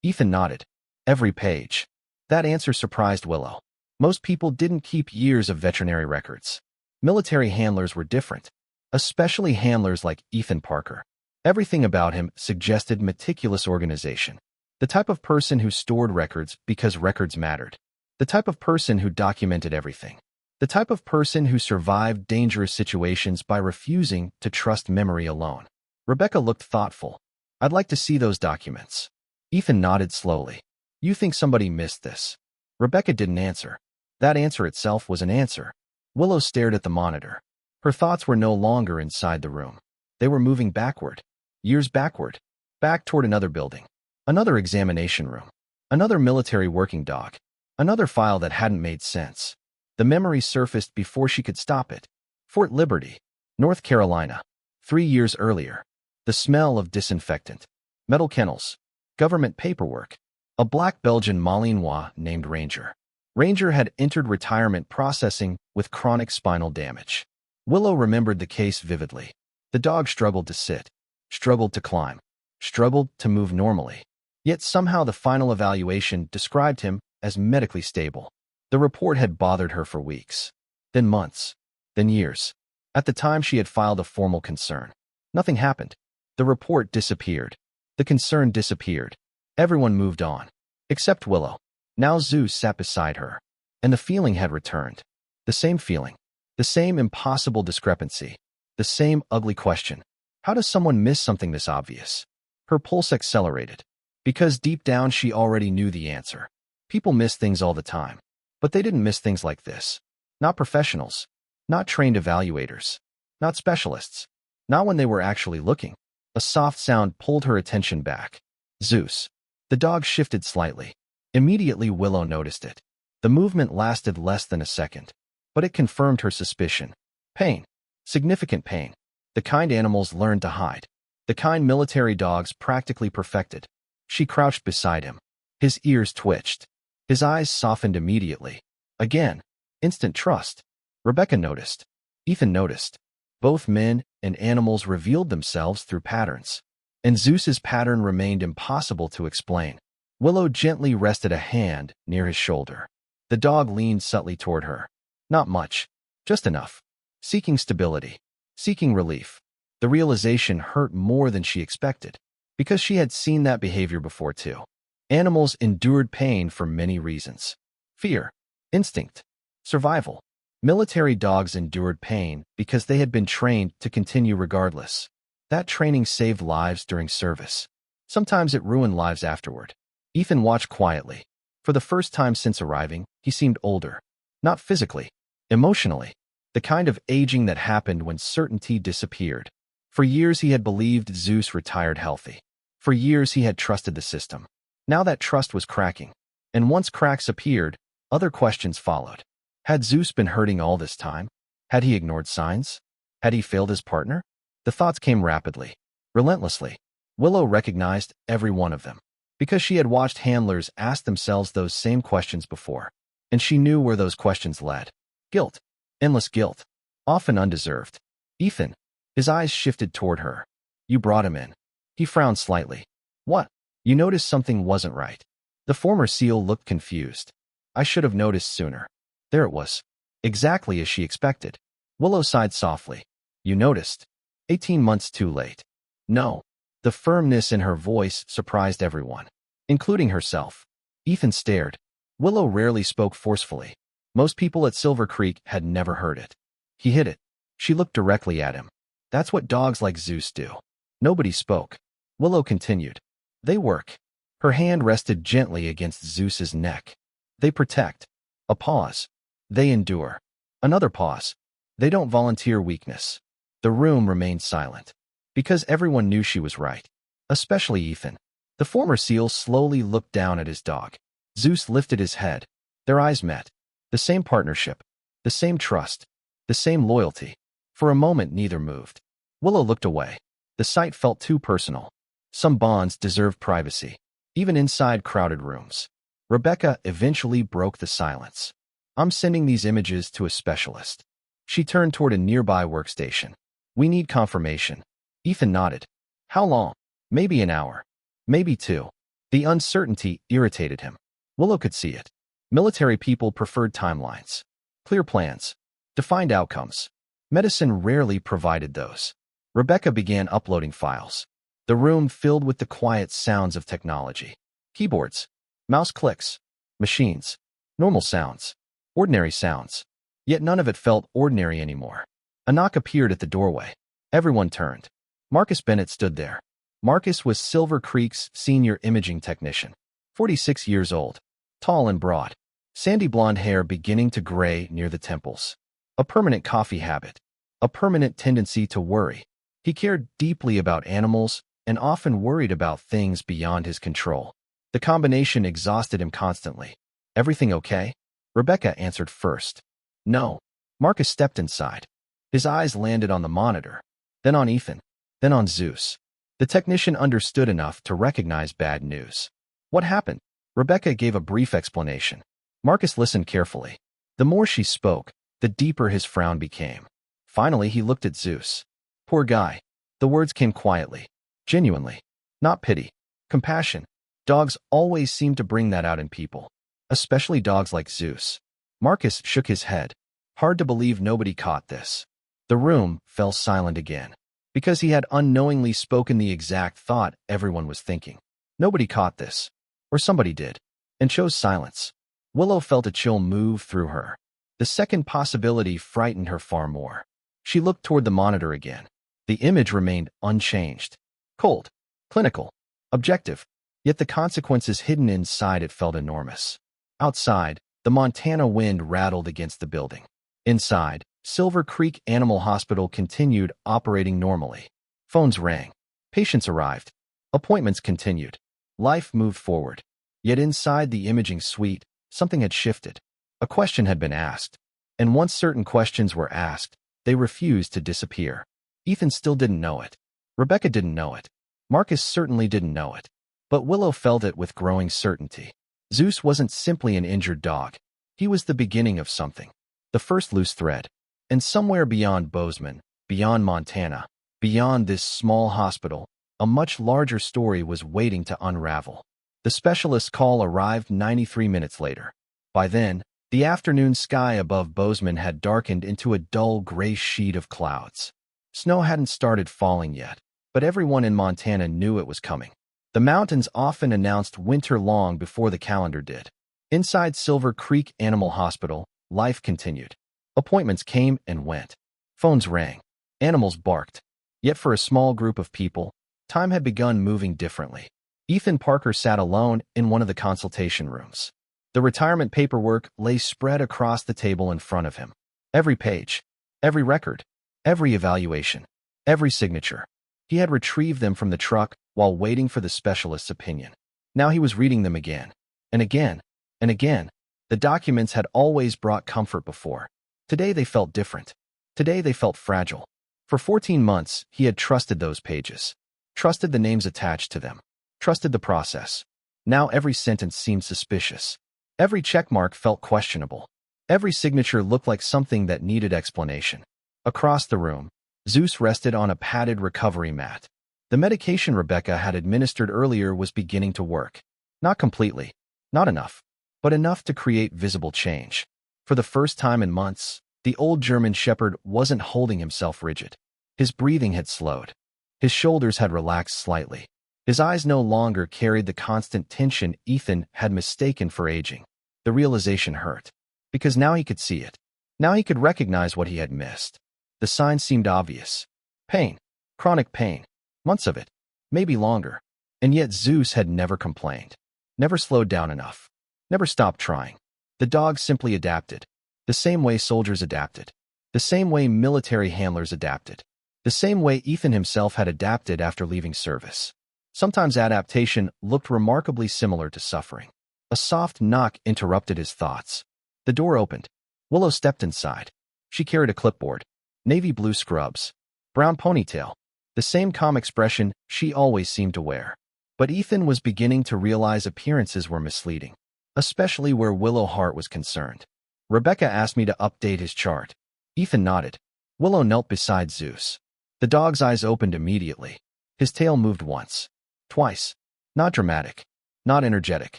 Ethan nodded. Every page. That answer surprised Willow. Most people didn't keep years of veterinary records. Military handlers were different. Especially handlers like Ethan Parker. Everything about him suggested meticulous organization. The type of person who stored records because records mattered. The type of person who documented everything. The type of person who survived dangerous situations by refusing to trust memory alone. Rebecca looked thoughtful. I'd like to see those documents. Ethan nodded slowly. You think somebody missed this? Rebecca didn't answer. That answer itself was an answer. Willow stared at the monitor. Her thoughts were no longer inside the room. They were moving backward. Years backward. Back toward another building. Another examination room. Another military working dog. Another file that hadn't made sense. The memory surfaced before she could stop it. Fort Liberty, North Carolina. 3 years earlier. The smell of disinfectant. Metal kennels. Government paperwork. A black Belgian Malinois named Ranger. Ranger had entered retirement processing with chronic spinal damage. Willow remembered the case vividly. The dog struggled to sit, struggled to climb, struggled to move normally. Yet somehow the final evaluation described him as medically stable. The report had bothered her for weeks, then months, then years. At the time she had filed a formal concern. Nothing happened. The report disappeared. The concern disappeared. Everyone moved on. Except Willow. Now Zeus sat beside her. And the feeling had returned. The same feeling. The same impossible discrepancy. The same ugly question. How does someone miss something this obvious? Her pulse accelerated. Because deep down she already knew the answer. People miss things all the time. But they didn't miss things like this. Not professionals. Not trained evaluators. Not specialists. Not when they were actually looking. A soft sound pulled her attention back. Zeus. The dog shifted slightly. Immediately Willow noticed it. The movement lasted less than a second. But it confirmed her suspicion. Pain. Significant pain. The kind animals learned to hide. The kind military dogs practically perfected. She crouched beside him. His ears twitched. His eyes softened immediately. Again. Instant trust. Rebecca noticed. Ethan noticed. Both men and animals revealed themselves through patterns. And Zeus's pattern remained impossible to explain. Willow gently rested a hand near his shoulder. The dog leaned subtly toward her. Not much. Just enough. Seeking stability. Seeking relief. The realization hurt more than she expected. Because she had seen that behavior before too. Animals endured pain for many reasons. Fear. Instinct. Survival. Military dogs endured pain because they had been trained to continue regardless. That training saved lives during service. Sometimes it ruined lives afterward. Ethan watched quietly. For the first time since arriving, he seemed older. Not physically. Emotionally. The kind of aging that happened when certainty disappeared. For years he had believed Zeus retired healthy. For years he had trusted the system. Now that trust was cracking. And once cracks appeared, other questions followed. Had Zeus been hurting all this time? Had he ignored signs? Had he failed his partner? The thoughts came rapidly. Relentlessly. Willow recognized every one of them. Because she had watched handlers ask themselves those same questions before. And she knew where those questions led. Guilt. Endless guilt. Often undeserved. Ethan. His eyes shifted toward her. You brought him in. He frowned slightly. What? You noticed something wasn't right. The former SEAL looked confused. I should have noticed sooner. There it was. Exactly as she expected. Willow sighed softly. You noticed. 18 months too late. No. The firmness in her voice surprised everyone, including herself. Ethan stared. Willow rarely spoke forcefully. Most people at Silver Creek had never heard it. He hid it. She looked directly at him. That's what dogs like Zeus do. Nobody spoke. Willow continued. They work. Her hand rested gently against Zeus's neck. They protect. A pause. They endure. Another pause. They don't volunteer weakness. The room remained silent. Because everyone knew she was right. Especially Ethan. The former SEAL slowly looked down at his dog. Zeus lifted his head. Their eyes met. The same partnership. The same trust. The same loyalty. For a moment neither moved. Willow looked away. The sight felt too personal. Some bonds deserved privacy. Even inside crowded rooms. Rebecca eventually broke the silence. I'm sending these images to a specialist. She turned toward a nearby workstation. We need confirmation. Ethan nodded. How long? Maybe an hour. Maybe 2. The uncertainty irritated him. Willow could see it. Military people preferred timelines. Clear plans. Defined outcomes. Medicine rarely provided those. Rebecca began uploading files. The room filled with the quiet sounds of technology. Keyboards. Mouse clicks. Machines. Normal sounds. Ordinary sounds. Yet none of it felt ordinary anymore. A knock appeared at the doorway. Everyone turned. Marcus Bennett stood there. Marcus was Silver Creek's senior imaging technician. 46 years old. Tall and broad. Sandy blonde hair beginning to gray near the temples. A permanent coffee habit. A permanent tendency to worry. He cared deeply about animals and often worried about things beyond his control. The combination exhausted him constantly. Everything okay? Rebecca answered first. No. Marcus stepped inside. His eyes landed on the monitor, then on Ethan, then on Zeus. The technician understood enough to recognize bad news. What happened? Rebecca gave a brief explanation. Marcus listened carefully. The more she spoke, the deeper his frown became. Finally, he looked at Zeus. Poor guy. The words came quietly. Genuinely. Not pity. Compassion. Dogs always seem to bring that out in people. Especially dogs like Zeus. Marcus shook his head. Hard to believe nobody caught this. The room fell silent again. Because he had unknowingly spoken the exact thought everyone was thinking. Nobody caught this. Or somebody did. and chose silence. Willow felt a chill move through her. The second possibility frightened her far more. She looked toward the monitor again. The image remained unchanged. Cold, clinical, objective, yet the consequences hidden inside it felt enormous. Outside, the Montana wind rattled against the building. Inside, Silver Creek Animal Hospital continued operating normally. Phones rang. Patients arrived. Appointments continued. Life moved forward. Yet inside the imaging suite, something had shifted. A question had been asked. And once certain questions were asked, they refused to disappear. Ethan still didn't know it. Rebecca didn't know it. Marcus certainly didn't know it. But Willow felt it with growing certainty. Zeus wasn't simply an injured dog. He was the beginning of something. The first loose thread. And somewhere beyond Bozeman, beyond Montana, beyond this small hospital, a much larger story was waiting to unravel. The specialist's call arrived 93 minutes later. By then, the afternoon sky above Bozeman had darkened into a dull gray sheet of clouds. Snow hadn't started falling yet, but everyone in Montana knew it was coming. The mountains often announced winter long before the calendar did. Inside Silver Creek Animal Hospital, life continued. Appointments came and went. Phones rang. Animals barked. Yet for a small group of people, time had begun moving differently. Ethan Parker sat alone in one of the consultation rooms. The retirement paperwork lay spread across the table in front of him. Every page, every record, every evaluation, every signature. He had retrieved them from the truck while waiting for the specialist's opinion. Now he was reading them again, and again, and again. The documents had always brought comfort before. Today they felt different. Today they felt fragile. For 14 months, he had trusted those pages. Trusted the names attached to them. Trusted the process. Now every sentence seemed suspicious. Every checkmark felt questionable. Every signature looked like something that needed explanation. Across the room, Zeus rested on a padded recovery mat. The medication Rebecca had administered earlier was beginning to work. Not completely. Not enough. But enough to create visible change. For the first time in months, the old German shepherd wasn't holding himself rigid. His breathing had slowed. His shoulders had relaxed slightly. His eyes no longer carried the constant tension Ethan had mistaken for aging. The realization hurt. Because now he could see it. Now he could recognize what he had missed. The signs seemed obvious. Pain. Chronic pain. Months of it. Maybe longer. And yet Zeus had never complained. Never slowed down enough. Never stopped trying. The dog simply adapted. The same way soldiers adapted. The same way military handlers adapted. The same way Ethan himself had adapted after leaving service. Sometimes adaptation looked remarkably similar to suffering. A soft knock interrupted his thoughts. The door opened. Willow stepped inside. She carried a clipboard. Navy blue scrubs. Brown ponytail. The same calm expression she always seemed to wear. But Ethan was beginning to realize appearances were misleading. Especially where Willow Hart was concerned. Rebecca asked me to update his chart. Ethan nodded. Willow knelt beside Zeus. The dog's eyes opened immediately. His tail moved once. Twice. Not dramatic. Not energetic.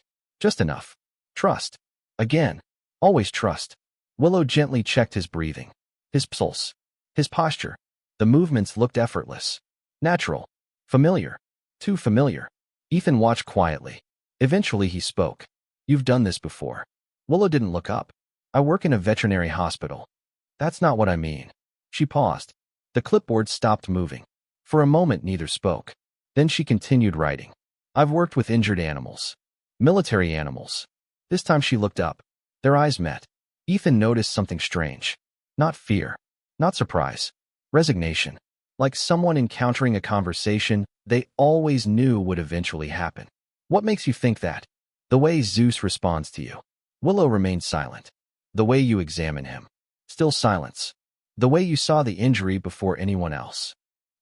Just enough. Trust. Again. Always trust. Willow gently checked his breathing. His pulse. His posture. The movements looked effortless. Natural. Familiar. Too familiar. Ethan watched quietly. Eventually he spoke. You've done this before. Willow didn't look up. I work in a veterinary hospital. That's not what I mean. She paused. The clipboard stopped moving. For a moment neither spoke. Then she continued writing. I've worked with injured animals. Military animals. This time she looked up. Their eyes met. Ethan noticed something strange. Not fear. Not surprise. Resignation. Like someone encountering a conversation they always knew would eventually happen. What makes you think that? The way Zeus responds to you. Willow remained silent. The way you examine him. Still silence. The way you saw the injury before anyone else.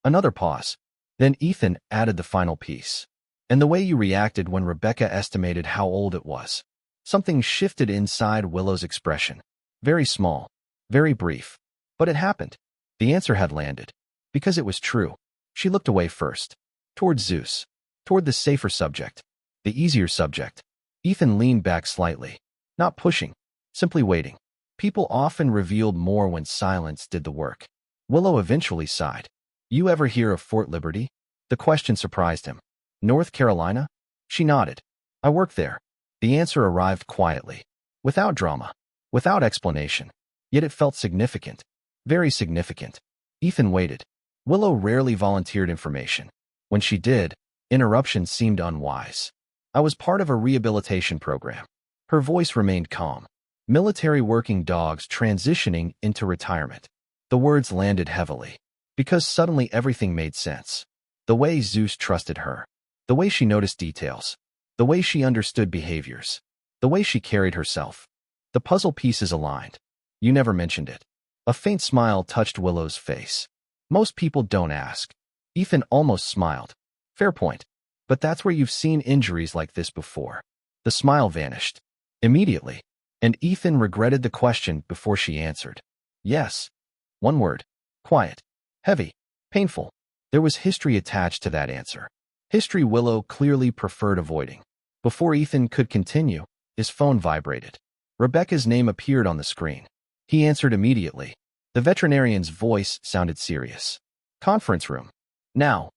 Another pause. Then Ethan added the final piece. And the way you reacted when Rebecca estimated how old it was. Something shifted inside Willow's expression. Very small. Very brief. But it happened. The answer had landed. Because it was true. She looked away first. Toward Zeus. Toward the safer subject. The easier subject. Ethan leaned back slightly. Not pushing. Simply waiting. People often revealed more when silence did the work. Willow eventually sighed. You ever hear of Fort Liberty? The question surprised him. North Carolina? She nodded. I worked there. The answer arrived quietly, without drama, without explanation. Yet it felt significant, very significant. Ethan waited. Willow rarely volunteered information. When she did, interruption seemed unwise. I was part of a rehabilitation program. Her voice remained calm. Military working dogs transitioning into retirement. The words landed heavily, because suddenly everything made sense. The way Zeus trusted her, the way she noticed details, the way she understood behaviors, the way she carried herself. The puzzle pieces aligned. You never mentioned it. A faint smile touched Willow's face. Most people don't ask. Ethan almost smiled. Fair point. But that's where you've seen injuries like this before. The smile vanished. Immediately. And Ethan regretted the question before she answered. Yes. One word. Quiet. Heavy. Painful. There was history attached to that answer. History Willow clearly preferred avoiding. Before Ethan could continue, his phone vibrated. Rebecca's name appeared on the screen. He answered immediately. The veterinarian's voice sounded serious. Conference room. Now.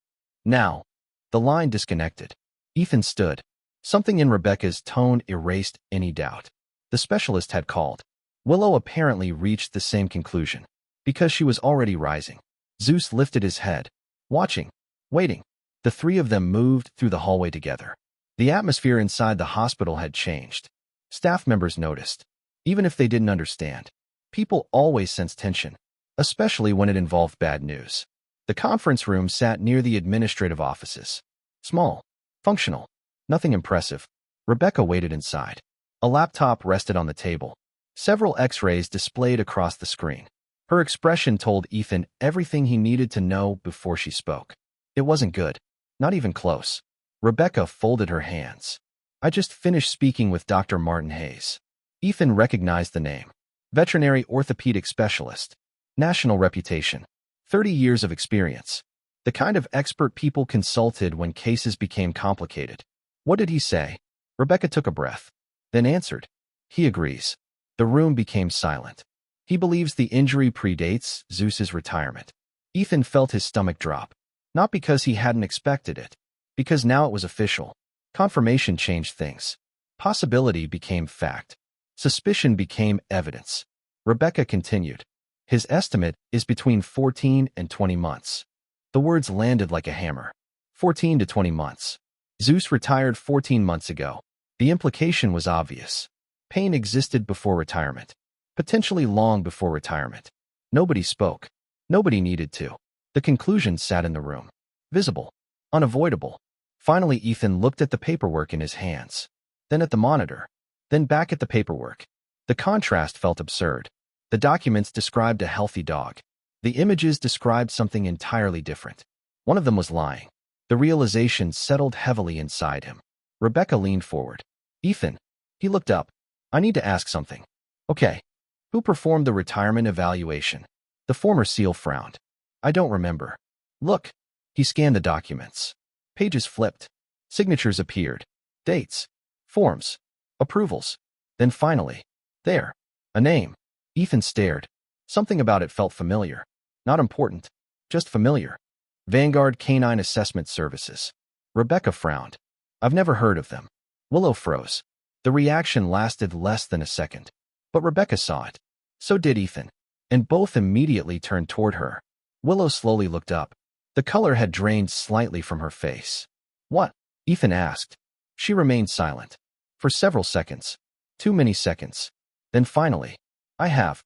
Now. The line disconnected. Ethan stood. Something in Rebecca's tone erased any doubt. The specialist had called. Willow apparently reached the same conclusion, because she was already rising. Zeus lifted his head, watching, waiting. The three of them moved through the hallway together. The atmosphere inside the hospital had changed. Staff members noticed. Even if they didn't understand, people always sense tension, especially when it involved bad news. The conference room sat near the administrative offices. Small, functional, nothing impressive. Rebecca waited inside. A laptop rested on the table. Several X-rays displayed across the screen. Her expression told Ethan everything he needed to know before she spoke. It wasn't good. Not even close. Rebecca folded her hands. I just finished speaking with Dr. Martin Hayes. Ethan recognized the name. Veterinary orthopedic specialist. National reputation. 30 years of experience. The kind of expert people consulted when cases became complicated. What did he say? Rebecca took a breath, then answered. He agrees. The room became silent. He believes the injury predates Zeus's retirement. Ethan felt his stomach drop. Not because he hadn't expected it, because now it was official. Confirmation changed things. Possibility became fact. Suspicion became evidence. Rebecca continued. His estimate is between 14 and 20 months. The words landed like a hammer. 14 to 20 months. Zeus retired 14 months ago. The implication was obvious. Pain existed before retirement. Potentially long before retirement. Nobody spoke. Nobody needed to. The conclusion sat in the room. Visible. Unavoidable. Finally, Ethan looked at the paperwork in his hands. Then at the monitor. Then back at the paperwork. The contrast felt absurd. The documents described a healthy dog. The images described something entirely different. One of them was lying. The realization settled heavily inside him. Rebecca leaned forward. Ethan. He looked up. I need to ask something. Okay. Who performed the retirement evaluation? The former SEAL frowned. I don't remember. Look. He scanned the documents. Pages flipped. Signatures appeared. Dates. Forms. Approvals. Then finally. There. A name. Ethan stared. Something about it felt familiar. Not important. Just familiar. Vanguard Canine Assessment Services. Rebecca frowned. I've never heard of them. Willow froze. The reaction lasted less than a second. But Rebecca saw it. So did Ethan. And both immediately turned toward her. Willow slowly looked up. The color had drained slightly from her face. What? Ethan asked. She remained silent. For several seconds. Too many seconds. Then finally. I have.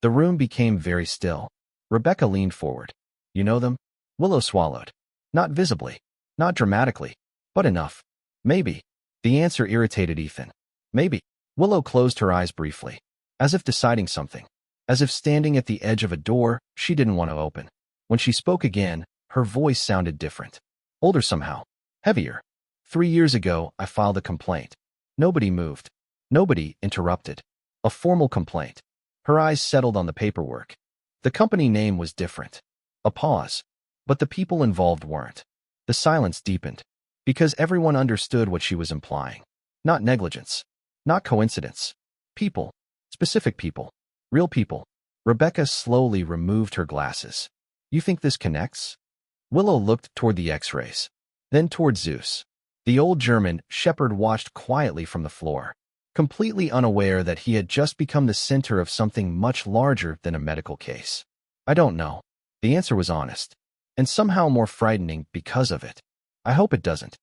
The room became very still. Rebecca leaned forward. You know them? Willow swallowed. Not visibly. Not dramatically. But enough. Maybe. The answer irritated Ethan. Maybe. Willow closed her eyes briefly. As if deciding something. As if standing at the edge of a door she didn't want to open. When she spoke again, her voice sounded different. Older somehow. Heavier. 3 years ago, I filed a complaint. Nobody moved. Nobody interrupted. A formal complaint. Her eyes settled on the paperwork. The company name was different. A pause. But the people involved weren't. The silence deepened. Because everyone understood what she was implying. Not negligence. Not coincidence. People. Specific people. Real people. Rebecca slowly removed her glasses. You think this connects? Willow looked toward the X-rays. Then toward Zeus. The old German shepherd watched quietly from the floor, completely unaware that he had just become the center of something much larger than a medical case. I don't know. The answer was honest, and somehow more frightening because of it. I hope it doesn't.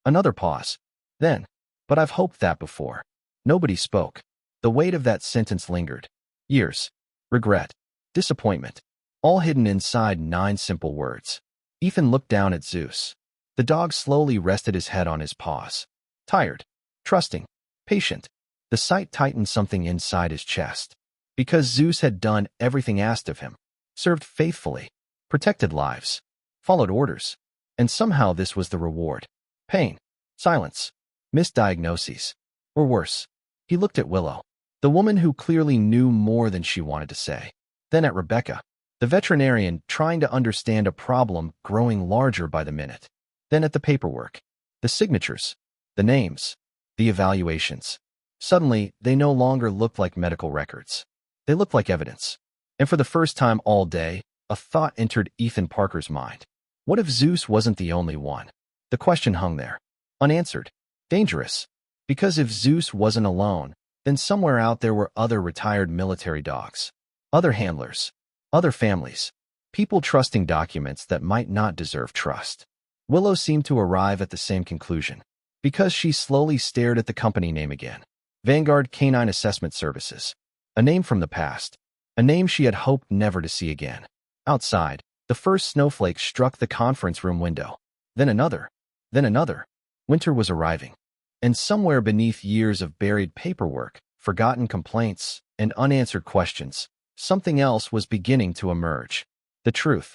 Another pause. Then, but I've hoped that before. Nobody spoke. The weight of that sentence lingered. Years. Regret. Disappointment. All hidden inside 9 simple words. Ethan looked down at Zeus. The dog slowly rested his head on his paws. Tired. Trusting. Patient. The sight tightened something inside his chest. Because Zeus had done everything asked of him. Served faithfully. Protected lives. Followed orders. And somehow this was the reward. Pain. Silence. Misdiagnoses. Or worse. He looked at Willow, the woman who clearly knew more than she wanted to say. Then at Rebecca, the veterinarian trying to understand a problem growing larger by the minute. Then at the paperwork, the signatures, the names, the evaluations. Suddenly, they no longer looked like medical records. They looked like evidence. And for the first time all day, a thought entered Ethan Parker's mind. What if Zeus wasn't the only one? The question hung there, unanswered. Dangerous. Because if Zeus wasn't alone, then somewhere out there were other retired military dogs, other handlers, other families, people trusting documents that might not deserve trust. Willow seemed to arrive at the same conclusion, because she slowly stared at the company name again. Vanguard Canine Assessment Services. A name from the past. A name she had hoped never to see again. Outside, the first snowflake struck the conference room window. Then another. Then another. Winter was arriving. And somewhere beneath years of buried paperwork, forgotten complaints, and unanswered questions, something else was beginning to emerge. The truth.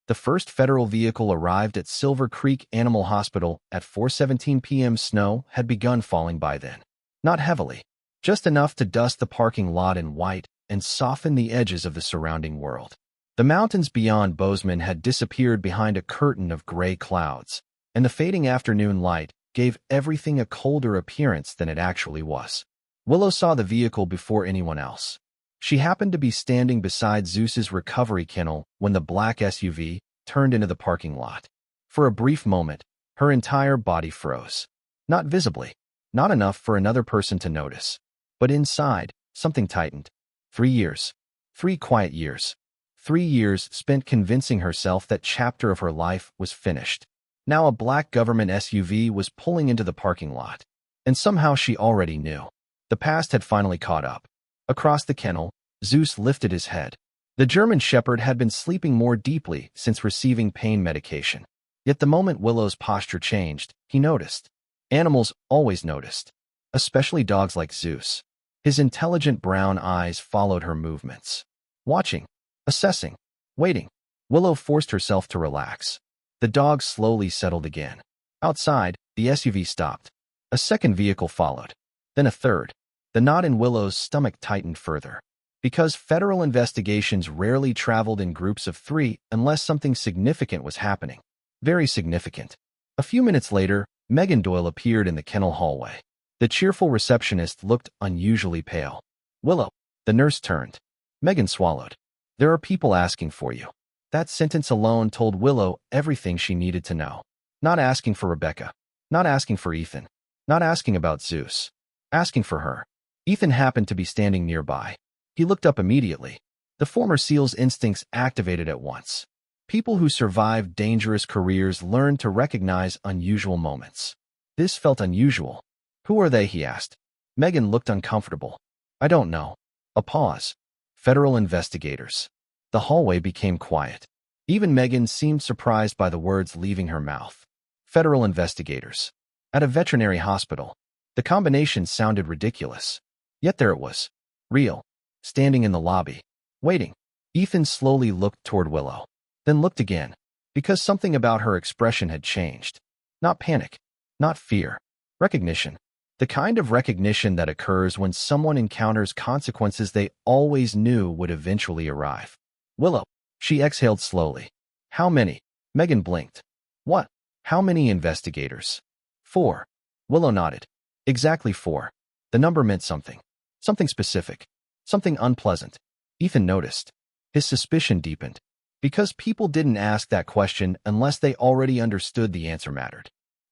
The first federal vehicle arrived at Silver Creek Animal Hospital at 4:17 p.m. Snow had begun falling by then. Not heavily, just enough to dust the parking lot in white and soften the edges of the surrounding world. The mountains beyond Bozeman had disappeared behind a curtain of gray clouds, and the fading afternoon light gave everything a colder appearance than it actually was. Willow saw the vehicle before anyone else. She happened to be standing beside Zeus's recovery kennel when the black SUV turned into the parking lot. For a brief moment, her entire body froze. Not visibly, not enough for another person to notice. But inside, something tightened. 3 years. 3 quiet years. 3 years spent convincing herself that chapter of her life was finished. Now a black government SUV was pulling into the parking lot. And somehow she already knew. The past had finally caught up. Across the kennel, Zeus lifted his head. The German shepherd had been sleeping more deeply since receiving pain medication. Yet the moment Willow's posture changed, he noticed. Animals always noticed. Especially dogs like Zeus. His intelligent brown eyes followed her movements. Watching. Assessing. Waiting. Willow forced herself to relax. The dog slowly settled again. Outside, the SUV stopped. A second vehicle followed. Then a third. The knot in Willow's stomach tightened further. Because federal investigations rarely traveled in groups of 3 unless something significant was happening. Very significant. A few minutes later, Megan Doyle appeared in the kennel hallway. The cheerful receptionist looked unusually pale. Willow. The nurse turned. Megan swallowed. There are people asking for you. That sentence alone told Willow everything she needed to know. Not asking for Rebecca. Not asking for Ethan. Not asking about Zeus. Asking for her. Ethan happened to be standing nearby. He looked up immediately. The former SEAL's instincts activated at once. People who survived dangerous careers learned to recognize unusual moments. This felt unusual. Who are they, he asked. Megan looked uncomfortable. I don't know. A pause. Federal investigators. The hallway became quiet. Even Megan seemed surprised by the words leaving her mouth. Federal investigators. At a veterinary hospital. The combination sounded ridiculous. Yet there it was. Real. Standing in the lobby. Waiting. Ethan slowly looked toward Willow. Then looked again. Because something about her expression had changed. Not panic. Not fear. Recognition. The kind of recognition that occurs when someone encounters consequences they always knew would eventually arrive. Willow. She exhaled slowly. How many? Megan blinked. What? How many investigators? 4. Willow nodded. Exactly 4. The number meant something. Something specific. Something unpleasant. Ethan noticed. His suspicion deepened. Because people didn't ask that question unless they already understood the answer mattered.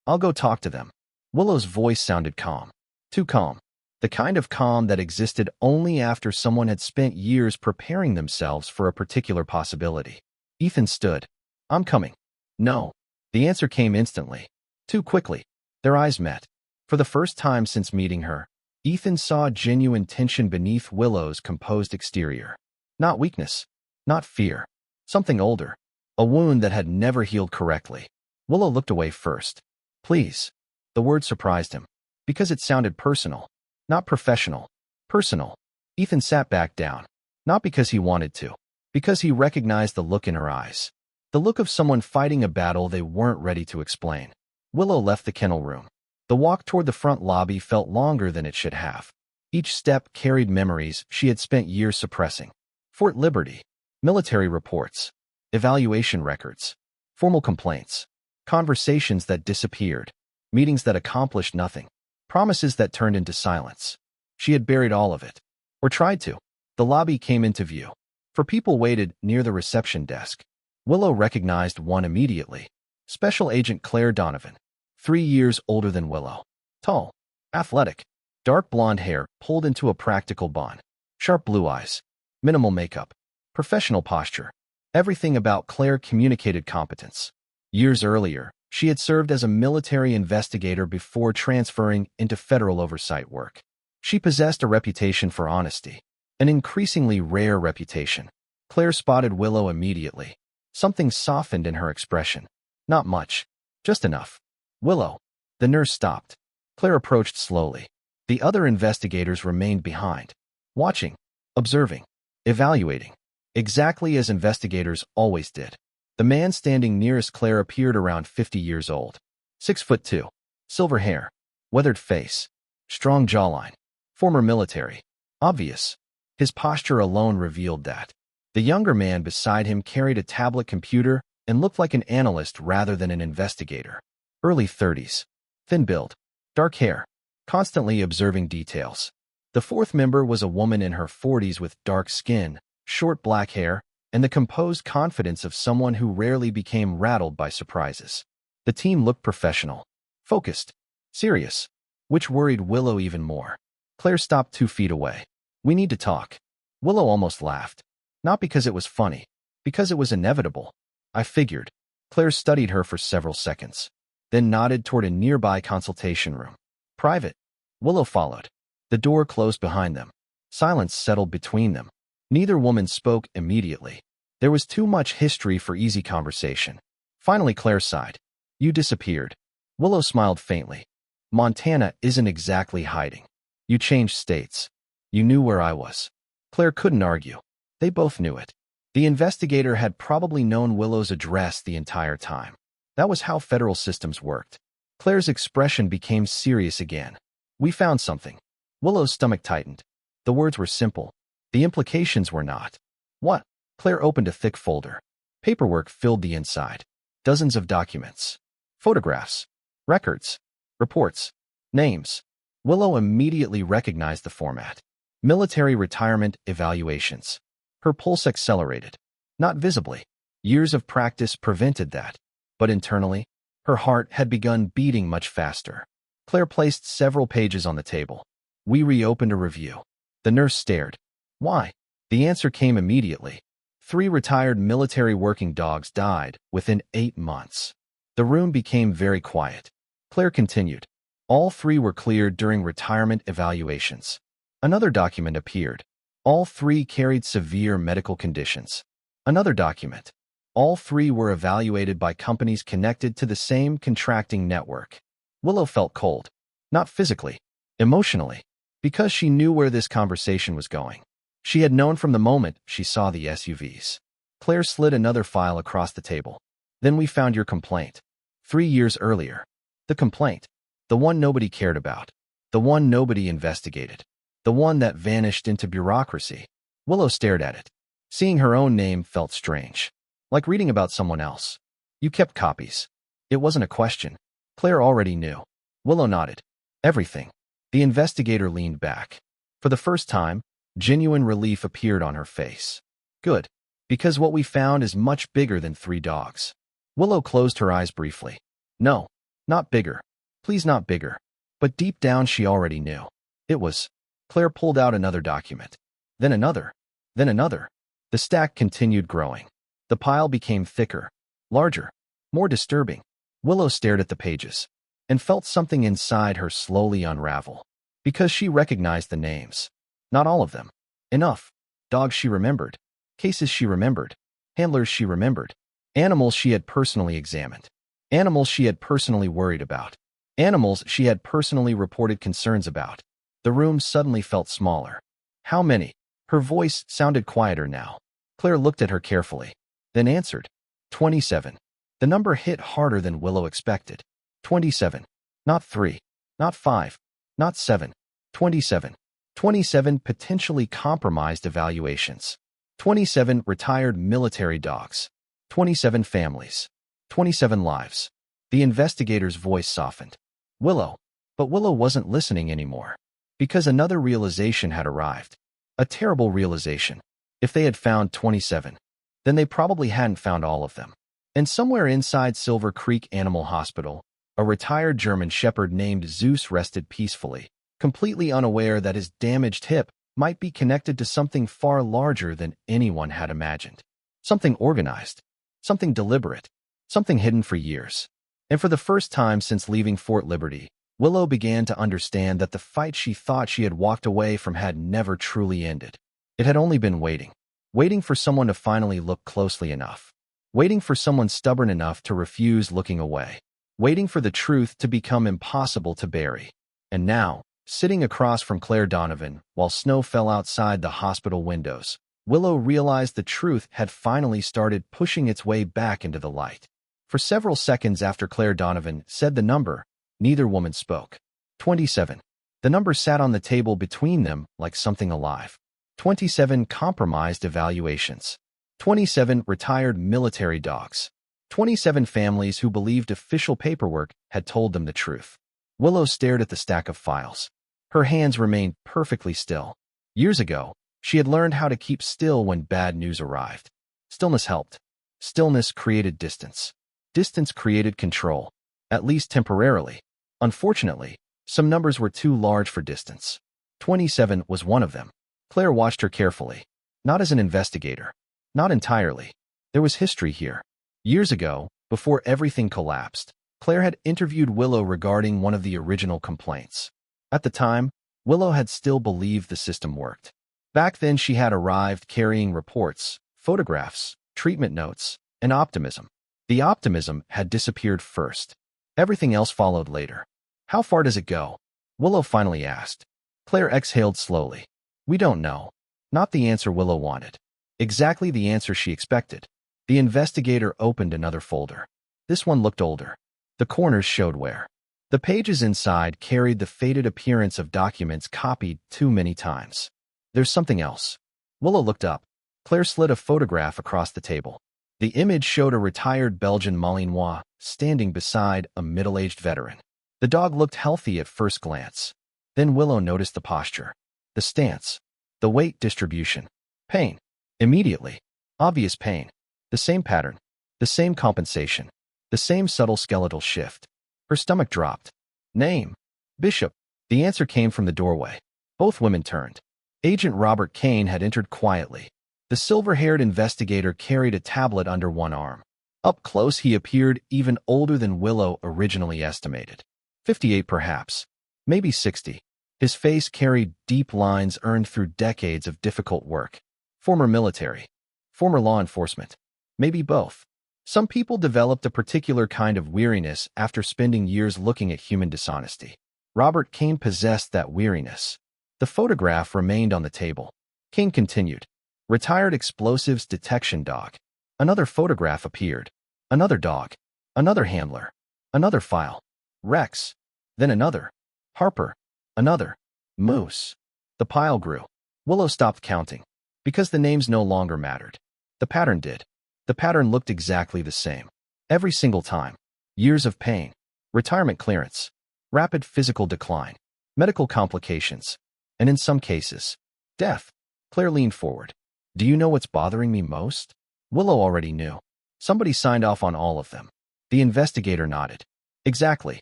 I'll go talk to them. Willow's voice sounded calm. Too calm. The kind of calm that existed only after someone had spent years preparing themselves for a particular possibility. Ethan stood. I'm coming. No. The answer came instantly. Too quickly. Their eyes met. For the first time since meeting her, Ethan saw genuine tension beneath Willow's composed exterior. Not weakness. Not fear. Something older. A wound that had never healed correctly. Willow looked away first. Please. The word surprised him. Because it sounded personal. Not professional. Personal. Ethan sat back down. Not because he wanted to. Because he recognized the look in her eyes. The look of someone fighting a battle they weren't ready to explain. Willow left the kennel room. The walk toward the front lobby felt longer than it should have. Each step carried memories she had spent years suppressing. Fort Liberty. Military reports. Evaluation records. Formal complaints. Conversations that disappeared. Meetings that accomplished nothing. Promises that turned into silence. She had buried all of it. Or tried to. The lobby came into view. Four people waited near the reception desk. Willow recognized one immediately. Special Agent Claire Donovan. 3 years older than Willow. Tall. Athletic. Dark blonde hair pulled into a practical bun. Sharp blue eyes. Minimal makeup. Professional posture. Everything about Claire communicated competence. Years earlier, she had served as a military investigator before transferring into federal oversight work. She possessed a reputation for honesty. An increasingly rare reputation. Claire spotted Willow immediately. Something softened in her expression. Not much. Just enough. Willow. The nurse stopped. Claire approached slowly. The other investigators remained behind. Watching. Observing. Evaluating. Exactly as investigators always did. The man standing nearest Claire appeared around 50 years old. 6'2". Silver hair. Weathered face. Strong jawline. Former military. Obvious. His posture alone revealed that. The younger man beside him carried a tablet computer and looked like an analyst rather than an investigator. Early 30s. Thin build. Dark hair. Constantly observing details. The fourth member was a woman in her 40s with dark skin, short black hair, and the composed confidence of someone who rarely became rattled by surprises. The team looked professional. Focused. Serious. Which worried Willow even more. Claire stopped 2 feet away. We need to talk. Willow almost laughed. Not because it was funny. Because it was inevitable. I figured. Claire studied her for several seconds. Then nodded toward a nearby consultation room. Private. Willow followed. The door closed behind them. Silence settled between them. Neither woman spoke immediately. There was too much history for easy conversation. Finally Claire sighed. You disappeared. Willow smiled faintly. Montana isn't exactly hiding. You changed states. You knew where I was. Claire couldn't argue. They both knew it. The investigator had probably known Willow's address the entire time. That was how federal systems worked. Claire's expression became serious again. We found something. Willow's stomach tightened. The words were simple. The implications were not. What? Claire opened a thick folder. Paperwork filled the inside. Dozens of documents. Photographs. Records. Reports. Names. Willow immediately recognized the format. Military retirement evaluations. Her pulse accelerated. Not visibly. Years of practice prevented that. But internally, her heart had begun beating much faster. Claire placed several pages on the table. We reopened a review. The nurse stared. Why? The answer came immediately. 3 retired military working dogs died within 8 months. The room became very quiet. Claire continued. All 3 were cleared during retirement evaluations. Another document appeared. All 3 carried severe medical conditions. Another document. All 3 were evaluated by companies connected to the same contracting network. Willow felt cold. Not physically. Emotionally. Because she knew where this conversation was going. She had known from the moment she saw the SUVs. Claire slid another file across the table. Then we found your complaint. 3 years earlier. The complaint. The one nobody cared about. The one nobody investigated. The one that vanished into bureaucracy. Willow stared at it. Seeing her own name felt strange. Like reading about someone else. You kept copies. It wasn't a question. Claire already knew. Willow nodded. Everything. The investigator leaned back. For the first time, genuine relief appeared on her face. Good. Because what we found is much bigger than 3 dogs. Willow closed her eyes briefly. No. Not bigger. Please not bigger. But deep down she already knew. It was. Claire pulled out another document. Then another. Then another. The stack continued growing. The pile became thicker, larger, more disturbing. Willow stared at the pages and felt something inside her slowly unravel. Because she recognized the names. Not all of them. Enough. Dogs she remembered. Cases she remembered. Handlers she remembered. Animals she had personally examined. Animals she had personally worried about. Animals she had personally reported concerns about. The room suddenly felt smaller. How many? Her voice sounded quieter now. Claire looked at her carefully, then answered. 27. The number hit harder than Willow expected. 27. Not 3. Not 5. Not 7. 27. 27 potentially compromised evaluations. 27 retired military dogs. 27 families. 27 lives. The investigator's voice softened. Willow. But Willow wasn't listening anymore. Because another realization had arrived. A terrible realization. If they had found 27, then they probably hadn't found all of them. And somewhere inside Silver Creek Animal Hospital, a retired German shepherd named Zeus rested peacefully, completely unaware that his damaged hip might be connected to something far larger than anyone had imagined. Something organized. Something deliberate. Something hidden for years. And for the first time since leaving Fort Liberty, Willow began to understand that the fight she thought she had walked away from had never truly ended. It had only been waiting. Waiting for someone to finally look closely enough. Waiting for someone stubborn enough to refuse looking away. Waiting for the truth to become impossible to bury. And now, sitting across from Claire Donovan, while snow fell outside the hospital windows, Willow realized the truth had finally started pushing its way back into the light. For several seconds after Claire Donovan said the number, neither woman spoke. 27. The number sat on the table between them like something alive. 27 compromised evaluations. 27 retired military dogs. 27 families who believed official paperwork had told them the truth. Willow stared at the stack of files. Her hands remained perfectly still. Years ago, she had learned how to keep still when bad news arrived. Stillness helped. Stillness created distance. Distance created control, at least temporarily. Unfortunately, some numbers were too large for distance. 27 was one of them. Claire watched her carefully. Not as an investigator. Not entirely. There was history here. Years ago, before everything collapsed, Claire had interviewed Willow regarding one of the original complaints. At the time, Willow had still believed the system worked. Back then she had arrived carrying reports, photographs, treatment notes, and optimism. The optimism had disappeared first. Everything else followed later. How far does it go? Willow finally asked. Claire exhaled slowly. We don't know. Not the answer Willow wanted. Exactly the answer she expected. The investigator opened another folder. This one looked older. The corners showed wear. The pages inside carried the faded appearance of documents copied too many times. There's something else. Willow looked up. Claire slid a photograph across the table. The image showed a retired Belgian Malinois standing beside a middle-aged veteran. The dog looked healthy at first glance. Then Willow noticed the posture, the stance, the weight distribution. Pain. Immediately. Obvious pain. The same pattern. The same compensation. The same subtle skeletal shift. Her stomach dropped. Name. Bishop. The answer came from the doorway. Both women turned. Agent Robert Kane had entered quietly. The silver-haired investigator carried a tablet under one arm. Up close he appeared even older than Willow originally estimated. 58 perhaps. Maybe 60. His face carried deep lines earned through decades of difficult work. Former military. Former law enforcement. Maybe both. Some people developed a particular kind of weariness after spending years looking at human dishonesty. Robert Kane possessed that weariness. The photograph remained on the table. Kane continued. Retired explosives detection dog. Another photograph appeared. Another dog. Another handler. Another file. Rex. Then another. Harper. Another. Moose. The pile grew. Willow stopped counting. Because the names no longer mattered. The pattern did. The pattern looked exactly the same. Every single time. Years of pain. Retirement clearance. Rapid physical decline. Medical complications. And in some cases, death. Claire leaned forward. Do you know what's bothering me most? Willow already knew. Somebody signed off on all of them. The investigator nodded. Exactly.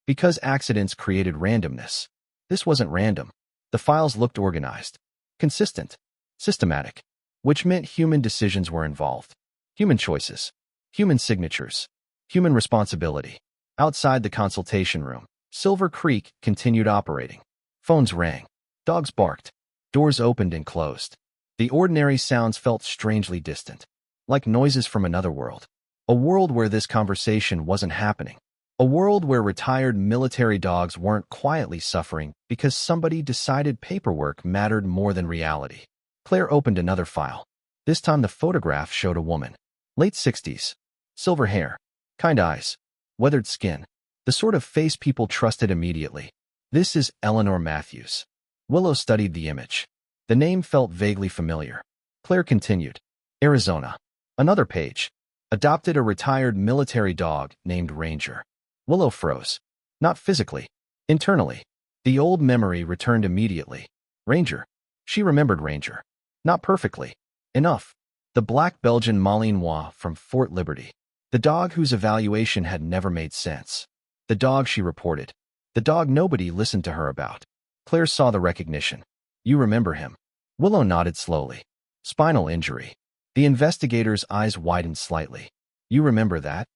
Because accidents created randomness. This wasn't random. The files looked organized, consistent, systematic, which meant human decisions were involved. Human choices, human signatures, human responsibility. Outside the consultation room, Silver Creek continued operating. Phones rang. Dogs barked. Doors opened and closed. The ordinary sounds felt strangely distant, like noises from another world. A world where this conversation wasn't happening. A world where retired military dogs weren't quietly suffering because somebody decided paperwork mattered more than reality. Claire opened another file. This time the photograph showed a woman. Late 60s. Silver hair. Kind eyes. Weathered skin. The sort of face people trusted immediately. This is Eleanor Matthews. Willow studied the image. The name felt vaguely familiar. Claire continued. Arizona. Another page. Adopted a retired military dog named Ranger. Willow froze. Not physically. Internally. The old memory returned immediately. Ranger. She remembered Ranger. Not perfectly. Enough. The black Belgian Malinois from Fort Liberty. The dog whose evaluation had never made sense. The dog she reported. The dog nobody listened to her about. Claire saw the recognition. You remember him. Willow nodded slowly. Spinal injury. The investigator's eyes widened slightly. You remember that?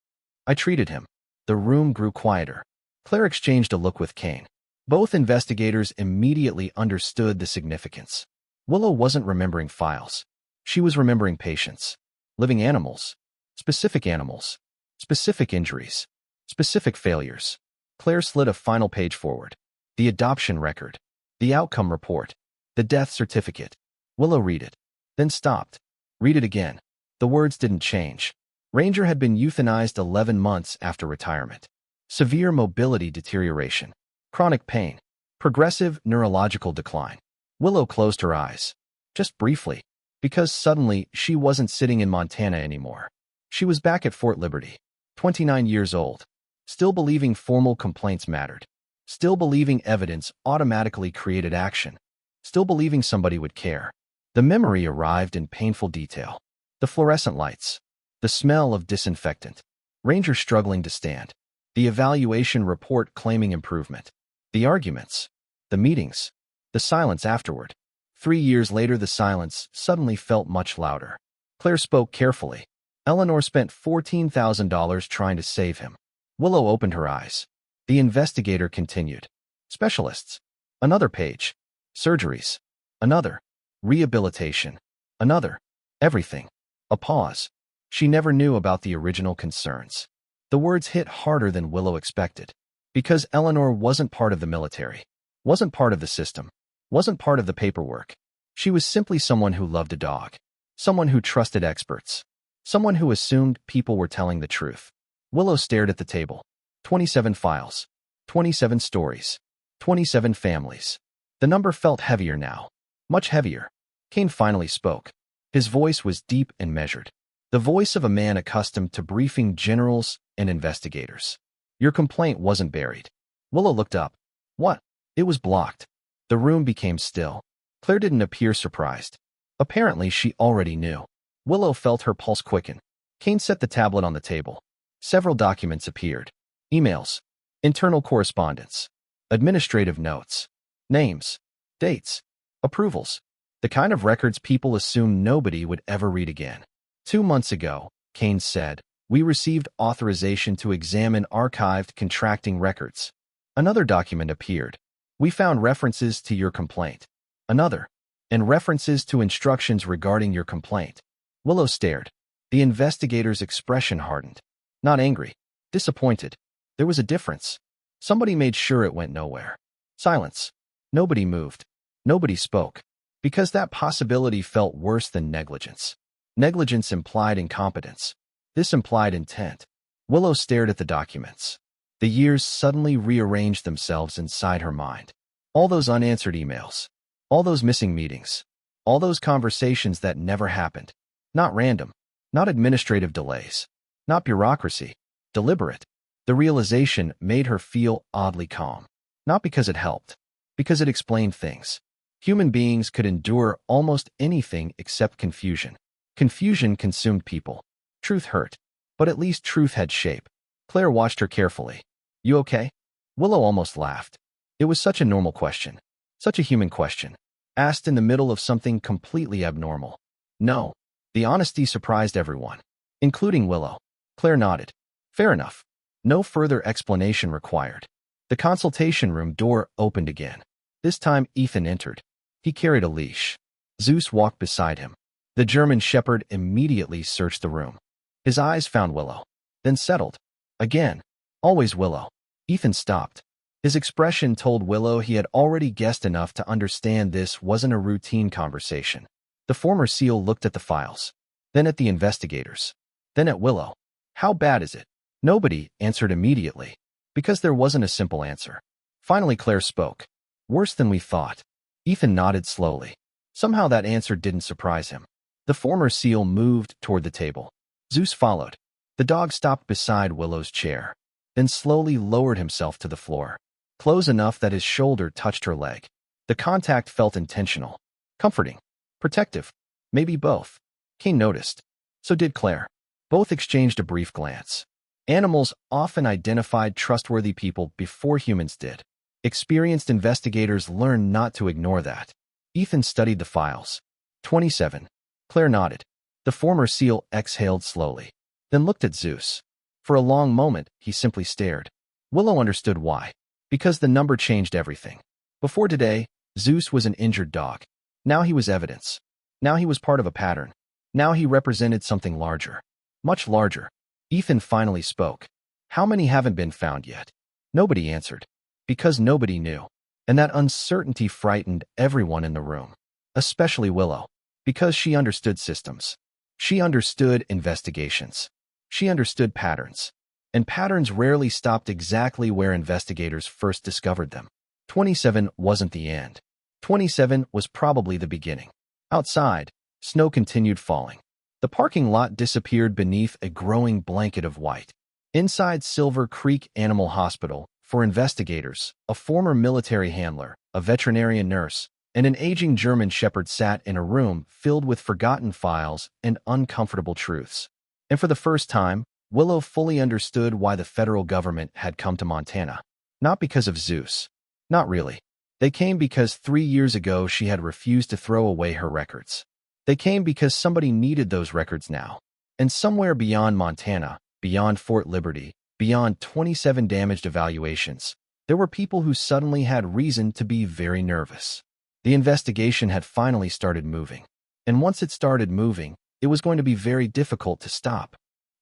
I treated him. The room grew quieter. Claire exchanged a look with Kane. Both investigators immediately understood the significance. Willow wasn't remembering files. She was remembering patients. Living animals. Specific animals. Specific injuries. Specific failures. Claire slid a final page forward. The adoption record. The outcome report. The death certificate. Willow read it. Then stopped. Read it again. The words didn't change. Ranger had been euthanized 11 months after retirement. Severe mobility deterioration. Chronic pain. Progressive neurological decline. Willow closed her eyes. Just briefly. Because suddenly she wasn't sitting in Montana anymore. She was back at Fort Liberty. 29 years old. Still believing formal complaints mattered. Still believing evidence automatically created action. Still believing somebody would care. The memory arrived in painful detail. The fluorescent lights. The smell of disinfectant. Ranger struggling to stand. The evaluation report claiming improvement. The arguments. The meetings. The silence afterward. 3 years later, the silence suddenly felt much louder. Claire spoke carefully. Eleanor spent $14,000 trying to save him. Willow opened her eyes. The investigator continued. Specialists. Another page. Surgeries. Another. Rehabilitation. Another. Everything. A pause. She never knew about the original concerns. The words hit harder than Willow expected. Because Eleanor wasn't part of the military. Wasn't part of the system. Wasn't part of the paperwork. She was simply someone who loved a dog. Someone who trusted experts. Someone who assumed people were telling the truth. Willow stared at the table. 27 files. 27 stories. 27 families. The number felt heavier now. Much heavier. Kane finally spoke. His voice was deep and measured. The voice of a man accustomed to briefing generals and investigators. Your complaint wasn't buried. Willow looked up. What? It was blocked. The room became still. Claire didn't appear surprised. Apparently, she already knew. Willow felt her pulse quicken. Kane set the tablet on the table. Several documents appeared. Emails. Internal correspondence. Administrative notes. Names. Dates. Approvals. The kind of records people assumed nobody would ever read again. 2 months ago, Kane said, we received authorization to examine archived contracting records. Another document appeared. We found references to your complaint. Another. And references to instructions regarding your complaint. Willow stared. The investigator's expression hardened. Not angry. Disappointed. There was a difference. Somebody made sure it went nowhere. Silence. Nobody moved. Nobody spoke. Because that possibility felt worse than negligence. Negligence implied incompetence. This implied intent. Willow stared at the documents. The years suddenly rearranged themselves inside her mind. All those unanswered emails. All those missing meetings. All those conversations that never happened. Not random. Not administrative delays. Not bureaucracy. Deliberate. The realization made her feel oddly calm. Not because it helped. Because it explained things. Human beings could endure almost anything except confusion. Confusion consumed people. Truth hurt. But at least truth had shape. Claire watched her carefully. You okay? Willow almost laughed. It was such a normal question, such a human question, asked in the middle of something completely abnormal. No. The honesty surprised everyone, including Willow. Claire nodded. Fair enough. No further explanation required. The consultation room door opened again. This time Ethan entered. He carried a leash. Zeus walked beside him. The German shepherd immediately searched the room. His eyes found Willow, then settled. Again. Always Willow. Ethan stopped. His expression told Willow he had already guessed enough to understand this wasn't a routine conversation. The former SEAL looked at the files, then at the investigators, then at Willow. How bad is it? Nobody answered immediately, because there wasn't a simple answer. Finally Claire spoke. Worse than we thought. Ethan nodded slowly. Somehow that answer didn't surprise him. The former SEAL moved toward the table. Zeus followed. The dog stopped beside Willow's chair, then slowly lowered himself to the floor, close enough that his shoulder touched her leg. The contact felt intentional, comforting, protective, maybe both. Kane noticed. So did Claire. Both exchanged a brief glance. Animals often identified trustworthy people before humans did. Experienced investigators learned not to ignore that. Ethan studied the files. 27. Claire nodded. The former SEAL exhaled slowly, then looked at Zeus. For a long moment, he simply stared. Willow understood why. Because the number changed everything. Before today, Zeus was an injured dog. Now he was evidence. Now he was part of a pattern. Now he represented something larger. Much larger. Ethan finally spoke. How many haven't been found yet? Nobody answered. Because nobody knew. And that uncertainty frightened everyone in the room. Especially Willow. Because she understood systems. She understood investigations. She understood patterns. And patterns rarely stopped exactly where investigators first discovered them. 27 wasn't the end. 27 was probably the beginning. Outside, snow continued falling. The parking lot disappeared beneath a growing blanket of white. Inside Silver Creek Animal Hospital, for investigators, a former military handler, a veterinarian nurse, and an aging German shepherd sat in a room filled with forgotten files and uncomfortable truths. And for the first time, Willow fully understood why the federal government had come to Montana. Not because of Zeus. Not really. They came because 3 years ago she had refused to throw away her records. They came because somebody needed those records now. And somewhere beyond Montana, beyond Fort Liberty, beyond 27 damaged evaluations, there were people who suddenly had reason to be very nervous. The investigation had finally started moving. And once it started moving, it was going to be very difficult to stop.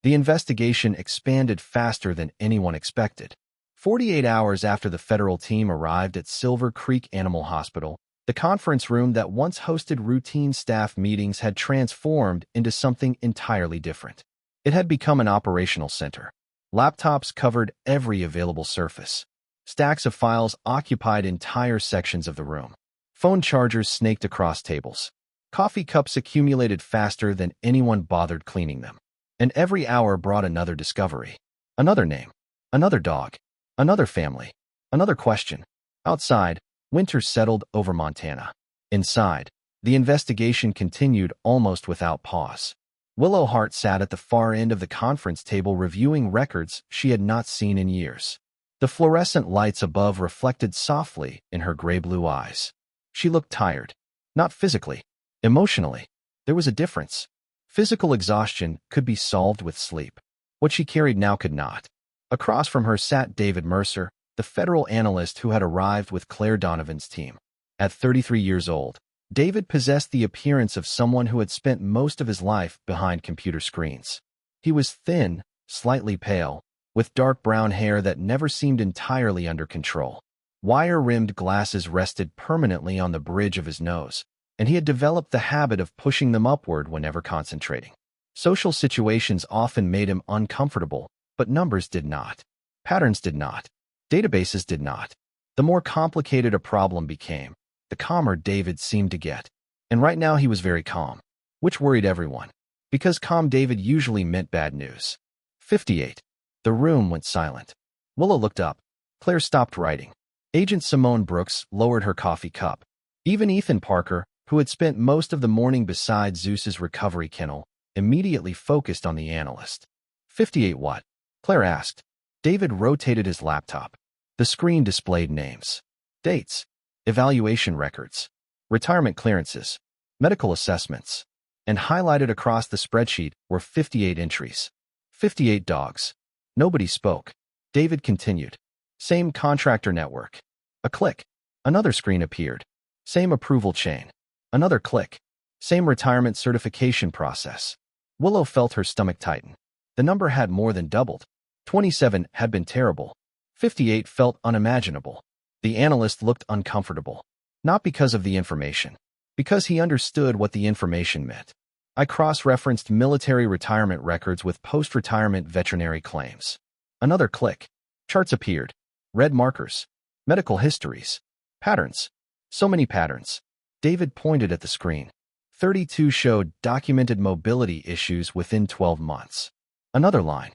The investigation expanded faster than anyone expected. 48 hours after the federal team arrived at Silver Creek Animal Hospital, the conference room that once hosted routine staff meetings had transformed into something entirely different. It had become an operational center. Laptops covered every available surface. Stacks of files occupied entire sections of the room. Phone chargers snaked across tables. Coffee cups accumulated faster than anyone bothered cleaning them. And every hour brought another discovery. Another name. Another dog. Another family. Another question. Outside, winter settled over Montana. Inside, the investigation continued almost without pause. Willow Hart sat at the far end of the conference table reviewing records she had not seen in years. The fluorescent lights above reflected softly in her gray-blue eyes. She looked tired. Not physically. Emotionally. There was a difference. Physical exhaustion could be solved with sleep. What she carried now could not. Across from her sat David Mercer, the federal analyst who had arrived with Claire Donovan's team. At 33 years old, David possessed the appearance of someone who had spent most of his life behind computer screens. He was thin, slightly pale, with dark brown hair that never seemed entirely under control. Wire-rimmed glasses rested permanently on the bridge of his nose, and he had developed the habit of pushing them upward whenever concentrating. Social situations often made him uncomfortable, but numbers did not. Patterns did not. Databases did not. The more complicated a problem became, the calmer David seemed to get. And right now he was very calm, which worried everyone, because calm David usually meant bad news. 58. The room went silent. Willow looked up. Claire stopped writing. Agent Simone Brooks lowered her coffee cup. Even Ethan Parker, who had spent most of the morning beside Zeus's recovery kennel, immediately focused on the analyst. 58 what? Claire asked. David rotated his laptop. The screen displayed names, dates, evaluation records, retirement clearances, medical assessments, and highlighted across the spreadsheet were 58 entries. 58 dogs. Nobody spoke. David continued. Same contractor network. A click. Another screen appeared. Same approval chain. Another click. Same retirement certification process. Willow felt her stomach tighten. The number had more than doubled. 27 had been terrible. 58 felt unimaginable. The analyst looked uncomfortable. Not because of the information. Because he understood what the information meant. I cross-referenced military retirement records with post-retirement veterinary claims. Another click. Charts appeared. Red markers. Medical histories. Patterns. So many patterns. David pointed at the screen. 32 showed documented mobility issues within 12 months. Another line.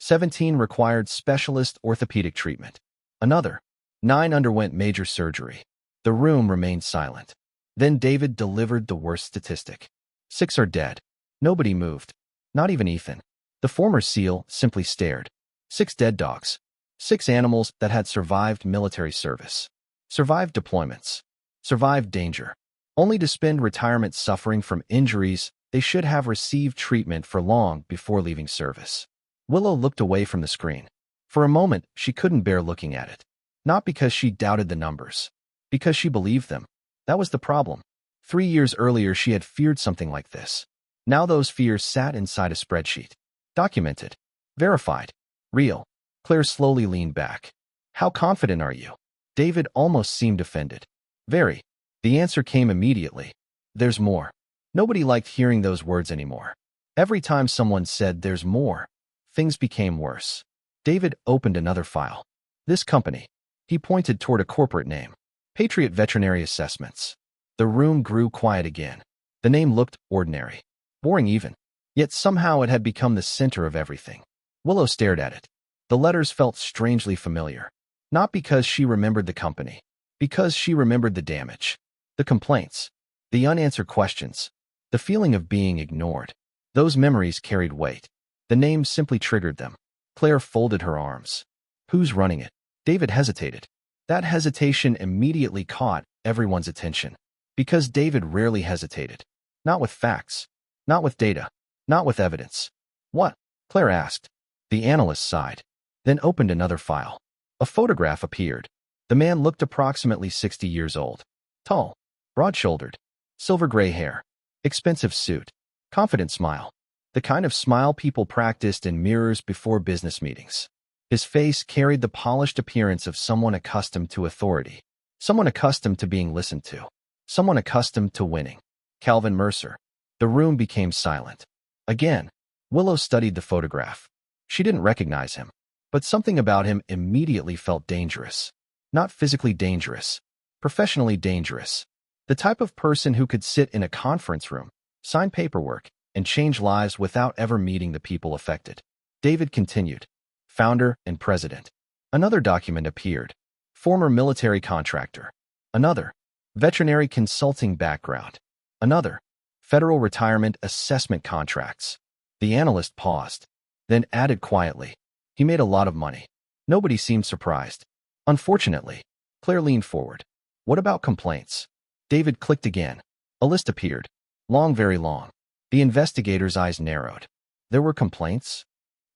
17 required specialist orthopedic treatment. Another. 9 underwent major surgery. The room remained silent. Then David delivered the worst statistic. 6 are dead. Nobody moved. Not even Ethan. The former SEAL simply stared. 6 dead dogs. 6 animals that had survived military service. Survived deployments. Survived danger. Only to spend retirement suffering from injuries they should have received treatment for long before leaving service. Willow looked away from the screen. For a moment, she couldn't bear looking at it. Not because she doubted the numbers. Because she believed them. That was the problem. 3 years earlier, she had feared something like this. Now those fears sat inside a spreadsheet. Documented. Verified. Real. Claire slowly leaned back. How confident are you? David almost seemed offended. Very. The answer came immediately. There's more. Nobody liked hearing those words anymore. Every time someone said there's more, things became worse. David opened another file. This company. He pointed toward a corporate name. Patriot Veterinary Assessments. The room grew quiet again. The name looked ordinary. Boring even. Yet somehow it had become the center of everything. Willow stared at it. The letters felt strangely familiar. Not because she remembered the company. Because she remembered the damage. The complaints. The unanswered questions. The feeling of being ignored. Those memories carried weight. The name simply triggered them. Claire folded her arms. Who's running it? David hesitated. That hesitation immediately caught everyone's attention. Because David rarely hesitated. Not with facts. Not with data. Not with evidence. What? Claire asked. The analyst sighed. Then opened another file. A photograph appeared. The man looked approximately 60 years old. Tall. Broad-shouldered. Silver gray hair. Expensive suit. Confident smile. The kind of smile people practiced in mirrors before business meetings. His face carried the polished appearance of someone accustomed to authority. Someone accustomed to being listened to. Someone accustomed to winning. Calvin Mercer. The room became silent. Again, Willow studied the photograph. She didn't recognize him. But something about him immediately felt dangerous. Not physically dangerous. Professionally dangerous. The type of person who could sit in a conference room, sign paperwork, and change lives without ever meeting the people affected. David continued. Founder and president. Another document appeared. Former military contractor. Another. Veterinary consulting background. Another. Federal retirement assessment contracts. The analyst paused, then added quietly. He made a lot of money. Nobody seemed surprised. Unfortunately, Claire leaned forward. What about complaints? David clicked again. A list appeared. Long, very long. The investigator's eyes narrowed. There were complaints?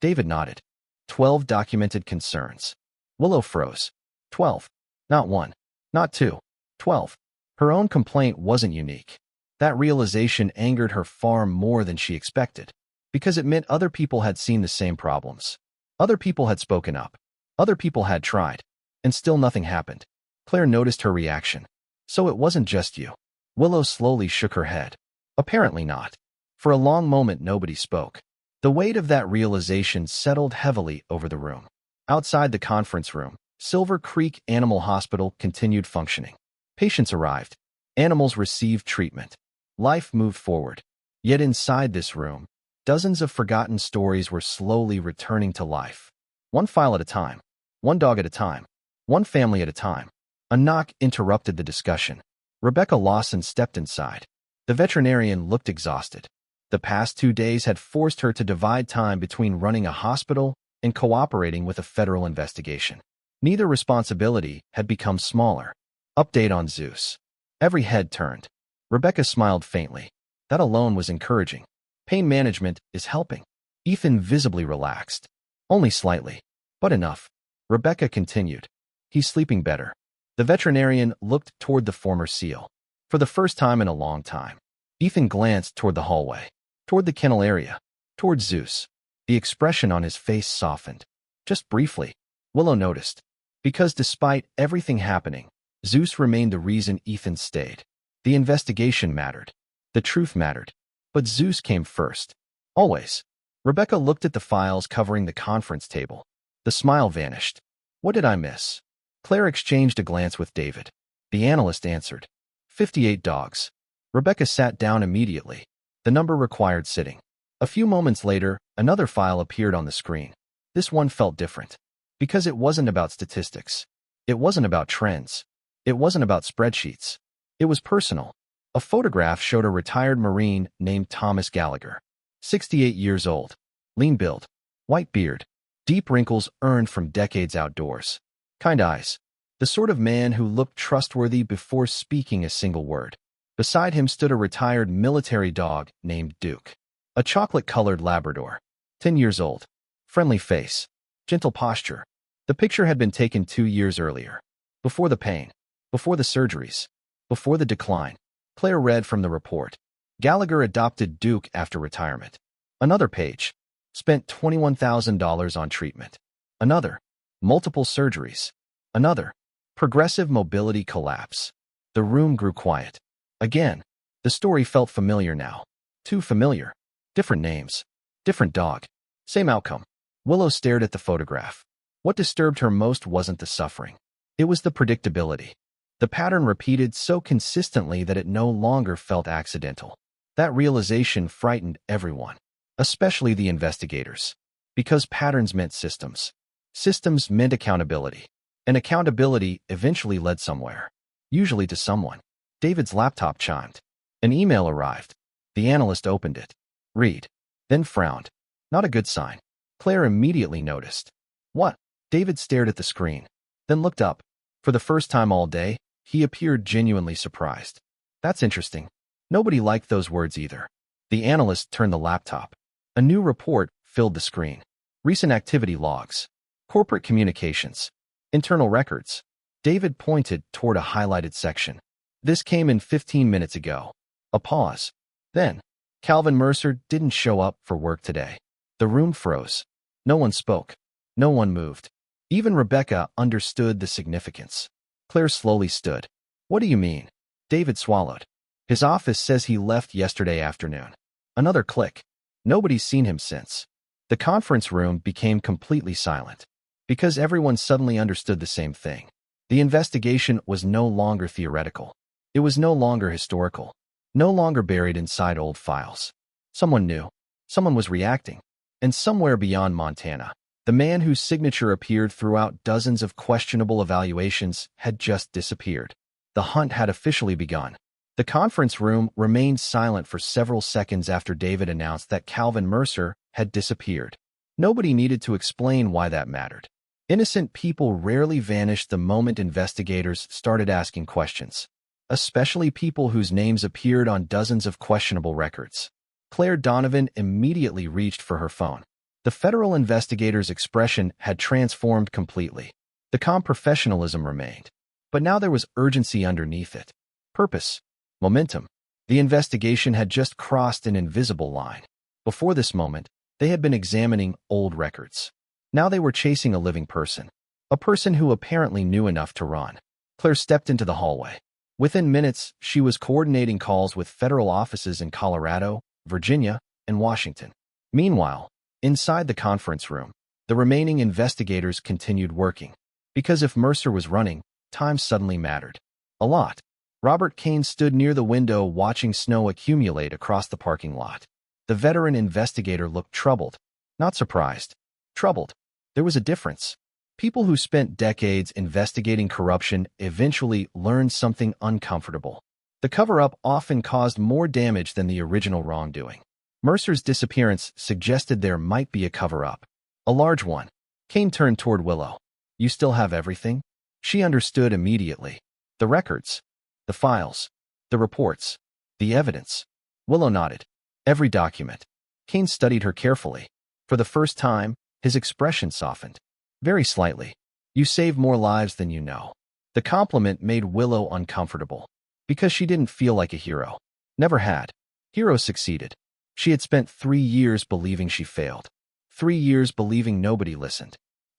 David nodded. 12 documented concerns. Willow froze. 12. Not 1. Not 2. 12. Her own complaint wasn't unique. That realization angered her far more than she expected. Because it meant other people had seen the same problems. Other people had spoken up. Other people had tried. And still nothing happened. Claire noticed her reaction. So it wasn't just you. Willow slowly shook her head. Apparently not. For a long moment nobody spoke. The weight of that realization settled heavily over the room. Outside the conference room, Silver Creek Animal Hospital continued functioning. Patients arrived. Animals received treatment. Life moved forward. Yet inside this room, dozens of forgotten stories were slowly returning to life. One file at a time. One dog at a time. One family at a time. A knock interrupted the discussion. Rebecca Lawson stepped inside. The veterinarian looked exhausted. The past 2 days had forced her to divide time between running a hospital and cooperating with a federal investigation. Neither responsibility had become smaller. Update on Zeus. Every head turned. Rebecca smiled faintly. That alone was encouraging. Pain management is helping. Ethan visibly relaxed. Only slightly, but enough. Rebecca continued. He's sleeping better. The veterinarian looked toward the former SEAL. For the first time in a long time. Ethan glanced toward the hallway, toward the kennel area, toward Zeus. The expression on his face softened. Just briefly, Willow noticed. Because despite everything happening, Zeus remained the reason Ethan stayed. The investigation mattered. The truth mattered. But Zeus came first. Always. Rebecca looked at the files covering the conference table. The smile vanished. What did I miss? Claire exchanged a glance with David. The analyst answered. 58 dogs. Rebecca sat down immediately. The number required sitting. A few moments later, another file appeared on the screen. This one felt different. Because it wasn't about statistics. It wasn't about trends. It wasn't about spreadsheets. It was personal. A photograph showed a retired Marine named Thomas Gallagher. 68 years old. Lean build. White beard. Deep wrinkles earned from decades outdoors. Kind eyes. The sort of man who looked trustworthy before speaking a single word. Beside him stood a retired military dog named Duke. A chocolate-colored Labrador. 10 years old. Friendly face. Gentle posture. The picture had been taken 2 years earlier. Before the pain. Before the surgeries. Before the decline. Claire read from the report. Gallagher adopted Duke after retirement. Another page. Spent $21,000 on treatment. Another. Multiple surgeries. Another. Progressive mobility collapse. The room grew quiet. Again. The story felt familiar now. Too familiar. Different names. Different dog. Same outcome. Willow stared at the photograph. What disturbed her most wasn't the suffering. It was the predictability. The pattern repeated so consistently that it no longer felt accidental. That realization frightened everyone, especially the investigators. Because patterns meant systems. Systems meant accountability. And accountability eventually led somewhere. Usually to someone. David's laptop chimed. An email arrived. The analyst opened it. Read. Then frowned. Not a good sign. Claire immediately noticed. What? David stared at the screen. Then looked up. For the first time all day, he appeared genuinely surprised. That's interesting. Nobody liked those words either. The analyst turned the laptop. A new report filled the screen. Recent activity logs. Corporate communications. Internal records. David pointed toward a highlighted section. This came in 15 minutes ago. A pause. Then, Calvin Mercer didn't show up for work today. The room froze. No one spoke. No one moved. Even Rebecca understood the significance. Claire slowly stood. What do you mean? David swallowed. His office says he left yesterday afternoon. Another click. Nobody's seen him since. The conference room became completely silent. Because everyone suddenly understood the same thing. The investigation was no longer theoretical. It was no longer historical. No longer buried inside old files. Someone knew. Someone was reacting. And somewhere beyond Montana, the man whose signature appeared throughout dozens of questionable evaluations had just disappeared. The hunt had officially begun. The conference room remained silent for several seconds after David announced that Calvin Mercer had disappeared. Nobody needed to explain why that mattered. Innocent people rarely vanished the moment investigators started asking questions, especially people whose names appeared on dozens of questionable records. Claire Donovan immediately reached for her phone. The federal investigator's expression had transformed completely. The calm professionalism remained. But now there was urgency underneath it. Purpose. Momentum. The investigation had just crossed an invisible line. Before this moment, they had been examining old records. Now they were chasing a living person. A person who apparently knew enough to run. Claire stepped into the hallway. Within minutes, she was coordinating calls with federal offices in Colorado, Virginia, and Washington. Meanwhile, inside the conference room, the remaining investigators continued working. Because if Mercer was running, time suddenly mattered. A lot. Robert Kane stood near the window watching snow accumulate across the parking lot. The veteran investigator looked troubled. Not surprised. Troubled. There was a difference. People who spent decades investigating corruption eventually learned something uncomfortable. The cover-up often caused more damage than the original wrongdoing. Mercer's disappearance suggested there might be a cover-up. A large one. Kane turned toward Willow. You still have everything? She understood immediately. The records, the files, the reports, the evidence. Willow nodded. Every document. Kane studied her carefully. For the first time, his expression softened. Very slightly. You save more lives than you know. The compliment made Willow uncomfortable. Because she didn't feel like a hero. Never had. Heroes succeeded. She had spent 3 years believing she failed. 3 years believing nobody listened.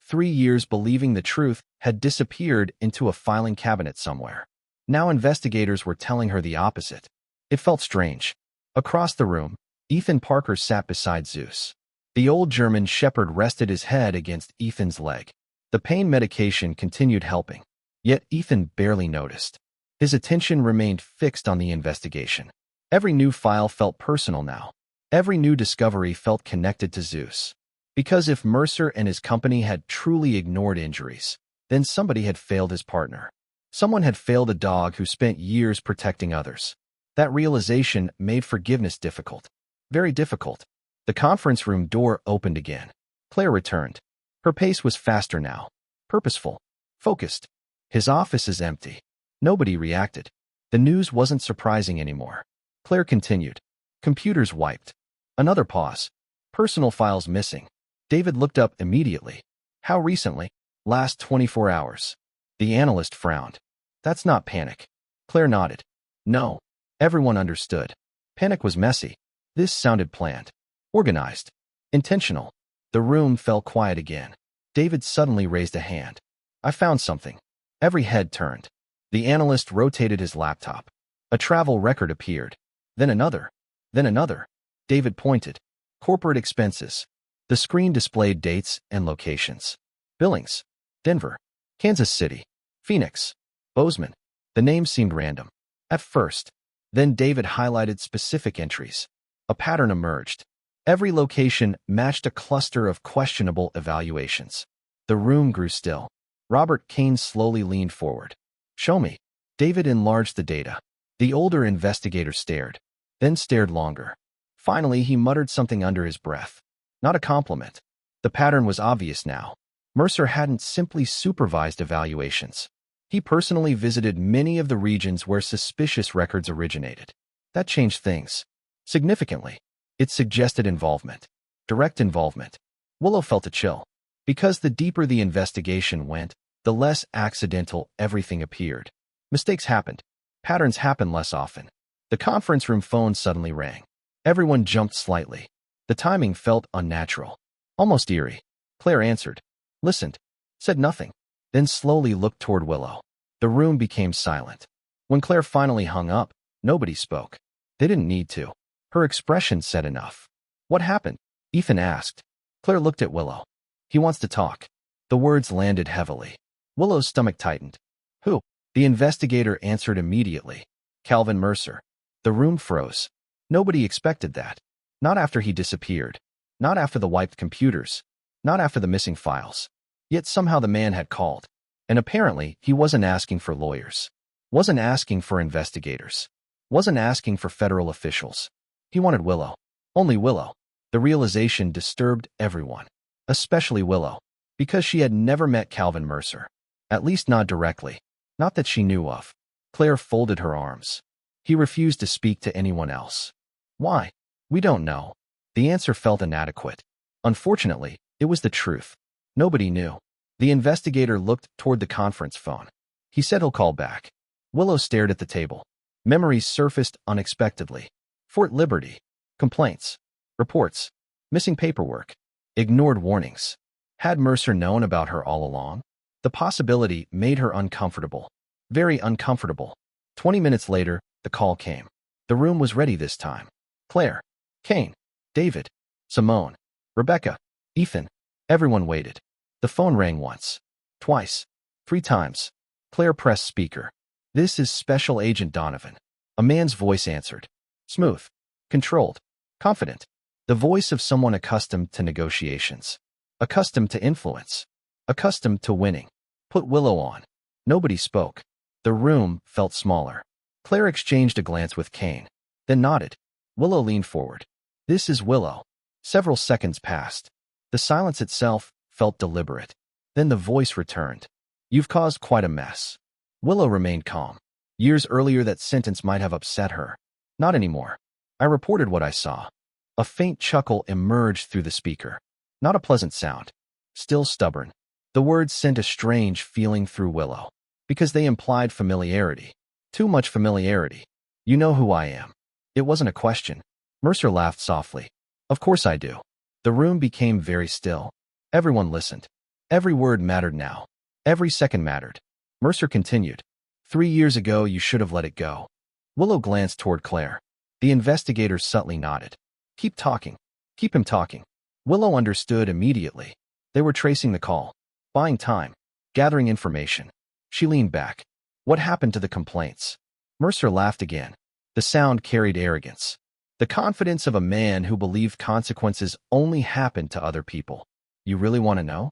3 years believing the truth had disappeared into a filing cabinet somewhere. Now investigators were telling her the opposite. It felt strange. Across the room, Ethan Parker sat beside Zeus. The old German shepherd rested his head against Ethan's leg. The pain medication continued helping. Yet Ethan barely noticed. His attention remained fixed on the investigation. Every new file felt personal now. Every new discovery felt connected to Zeus. Because if Mercer and his company had truly ignored injuries, then somebody had failed his partner. Someone had failed a dog who spent years protecting others. That realization made forgiveness difficult. Very difficult. The conference room door opened again. Claire returned. Her pace was faster now. Purposeful. Focused. His office is empty. Nobody reacted. The news wasn't surprising anymore. Claire continued. Computers wiped. Another pause. Personal files missing. David looked up immediately. How recently? Last 24 hours. The analyst frowned. That's not panic. Claire nodded. No. Everyone understood. Panic was messy. This sounded planned. Organized. Intentional. The room fell quiet again. David suddenly raised a hand. I found something. Every head turned. The analyst rotated his laptop. A travel record appeared. Then another. Then another. David pointed. Corporate expenses. The screen displayed dates and locations. Billings. Denver. Kansas City. Phoenix. Bozeman. The names seemed random. At first. Then David highlighted specific entries. A pattern emerged. Every location matched a cluster of questionable evaluations. The room grew still. Robert Kane slowly leaned forward. Show me. David enlarged the data. The older investigator stared. Then stared longer. Finally, he muttered something under his breath. Not a compliment. The pattern was obvious now. Mercer hadn't simply supervised evaluations. He personally visited many of the regions where suspicious records originated. That changed things. Significantly. It suggested involvement. Direct involvement. Willow felt a chill. Because the deeper the investigation went, the less accidental everything appeared. Mistakes happened. Patterns happen less often. The conference room phone suddenly rang. Everyone jumped slightly. The timing felt unnatural. Almost eerie. Claire answered. Listened. Said nothing. Then slowly looked toward Willow. The room became silent. When Claire finally hung up, nobody spoke. They didn't need to. Her expression said enough. What happened? Ethan asked. Claire looked at Willow. He wants to talk. The words landed heavily. Willow's stomach tightened. Who? The investigator answered immediately. Calvin Mercer. The room froze. Nobody expected that. Not after he disappeared. Not after the wiped computers. Not after the missing files. Yet somehow the man had called. And apparently he wasn't asking for lawyers. Wasn't asking for investigators. Wasn't asking for federal officials. He wanted Willow. Only Willow. The realization disturbed everyone. Especially Willow. Because she had never met Calvin Mercer. At least not directly. Not that she knew of. Claire folded her arms. He refused to speak to anyone else. Why? We don't know. The answer felt inadequate. Unfortunately, it was the truth. Nobody knew. The investigator looked toward the conference phone. He said he'll call back. Willow stared at the table. Memories surfaced unexpectedly. Fort Liberty. Complaints. Reports. Missing paperwork. Ignored warnings. Had Mercer known about her all along? The possibility made her uncomfortable. Very uncomfortable. 20 minutes later, the call came. The room was ready this time. Claire. Kane. David. Simone. Rebecca. Ethan. Everyone waited. The phone rang once. Twice. 3 times. Claire pressed speaker. This is Special Agent Donovan. A man's voice answered. Smooth. Controlled. Confident. The voice of someone accustomed to negotiations. Accustomed to influence. Accustomed to winning. Put Willow on. Nobody spoke. The room felt smaller. Claire exchanged a glance with Kane. Then nodded. Willow leaned forward. This is Willow. Several seconds passed. The silence itself felt deliberate. Then the voice returned. You've caused quite a mess. Willow remained calm. Years earlier that sentence might have upset her. Not anymore. I reported what I saw. A faint chuckle emerged through the speaker. Not a pleasant sound. Still stubborn. The words sent a strange feeling through Willow. Because they implied familiarity. Too much familiarity. You know who I am. It wasn't a question. Mercer laughed softly. Of course I do. The room became very still. Everyone listened. Every word mattered now. Every second mattered. Mercer continued. 3 years ago you should have let it go. Willow glanced toward Claire. The investigator subtly nodded. Keep talking. Keep him talking. Willow understood immediately. They were tracing the call. Buying time. Gathering information. She leaned back. What happened to the complaints? Mercer laughed again. The sound carried arrogance. The confidence of a man who believed consequences only happened to other people. You really want to know?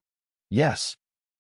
Yes.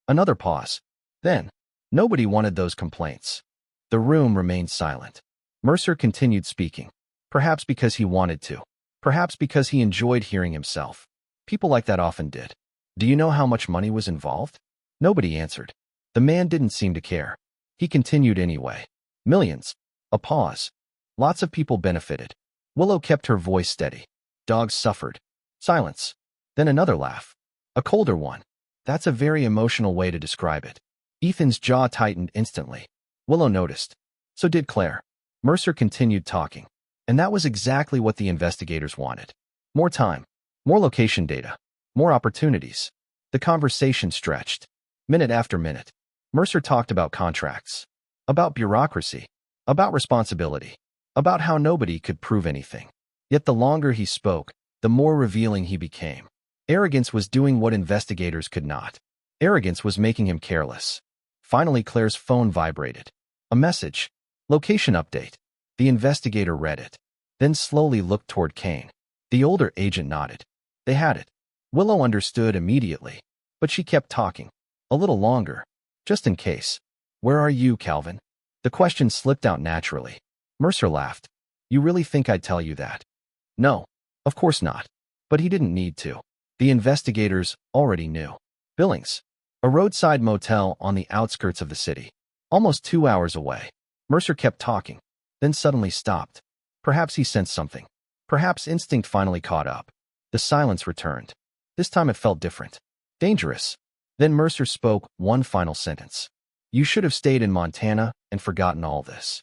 Another pause. Then, nobody wanted those complaints. The room remained silent. Mercer continued speaking. Perhaps because he wanted to. Perhaps because he enjoyed hearing himself. People like that often did. Do you know how much money was involved? Nobody answered. The man didn't seem to care. He continued anyway. Millions. A pause. Lots of people benefited. Willow kept her voice steady. Dogs suffered. Silence. Then another laugh. A colder one. That's a very emotional way to describe it. Ethan's jaw tightened instantly. Willow noticed. So did Claire. Mercer continued talking. And that was exactly what the investigators wanted. More time. More location data. More opportunities. The conversation stretched. Minute after minute. Mercer talked about contracts. About bureaucracy. About responsibility. About how nobody could prove anything. Yet the longer he spoke, the more revealing he became. Arrogance was doing what investigators could not. Arrogance was making him careless. Finally, Claire's phone vibrated. A message. Location update. The investigator read it. Then slowly looked toward Kane. The older agent nodded. They had it. Willow understood immediately. But she kept talking. A little longer. Just in case. Where are you, Calvin? The question slipped out naturally. Mercer laughed. You really think I'd tell you that? No. Of course not. But he didn't need to. The investigators already knew. Billings. A roadside motel on the outskirts of the city. Almost 2 hours away. Mercer kept talking. Then suddenly stopped. Perhaps he sensed something. Perhaps instinct finally caught up. The silence returned. This time it felt different. Dangerous. Then Mercer spoke one final sentence. You should have stayed in Montana and forgotten all this.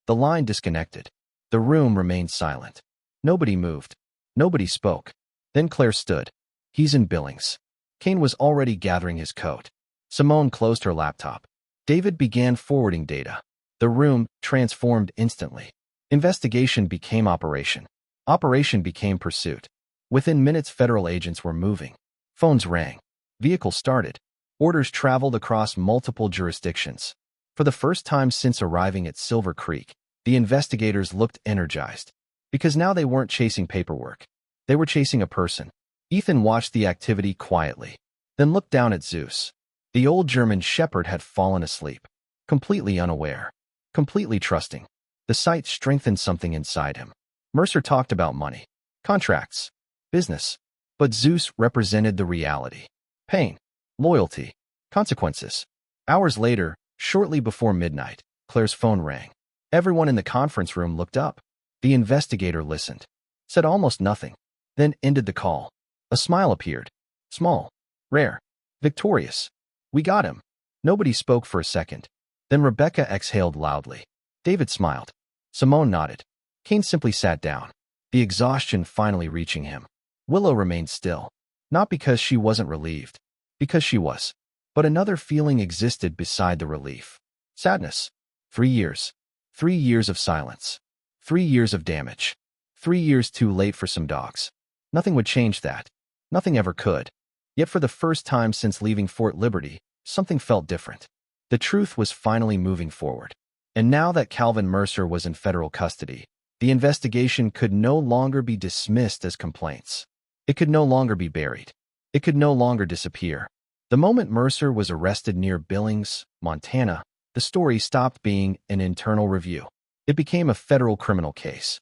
The line disconnected. The room remained silent. Nobody moved. Nobody spoke. Then Claire stood. He's in Billings. Kane was already gathering his coat. Simone closed her laptop. David began forwarding data. The room transformed instantly. Investigation became operation. Operation became pursuit. Within minutes, federal agents were moving. Phones rang. Vehicles started. Orders traveled across multiple jurisdictions. For the first time since arriving at Silver Creek, the investigators looked energized. Because now they weren't chasing paperwork. They were chasing a person. Ethan watched the activity quietly, then looked down at Zeus. The old German shepherd had fallen asleep, completely unaware, completely trusting. The sight strengthened something inside him. Mercer talked about money, contracts, business, but Zeus represented the reality. Pain, loyalty, consequences. Hours later, shortly before midnight, Claire's phone rang. Everyone in the conference room looked up. The investigator listened, said almost nothing, then ended the call. A smile appeared. Small, rare, victorious. We got him. Nobody spoke for a second. Then Rebecca exhaled loudly. David smiled. Simone nodded. Kane simply sat down, the exhaustion finally reaching him. Willow remained still. Not because she wasn't relieved. Because she was. But another feeling existed beside the relief. Sadness. 3 years. 3 years of silence. 3 years of damage. 3 years too late for some dogs. Nothing would change that. Nothing ever could. Yet for the first time since leaving Fort Liberty, something felt different. The truth was finally moving forward. And now that Calvin Mercer was in federal custody, the investigation could no longer be dismissed as complaints. It could no longer be buried. It could no longer disappear. The moment Mercer was arrested near Billings, Montana, the story stopped being an internal review. It became a federal criminal case.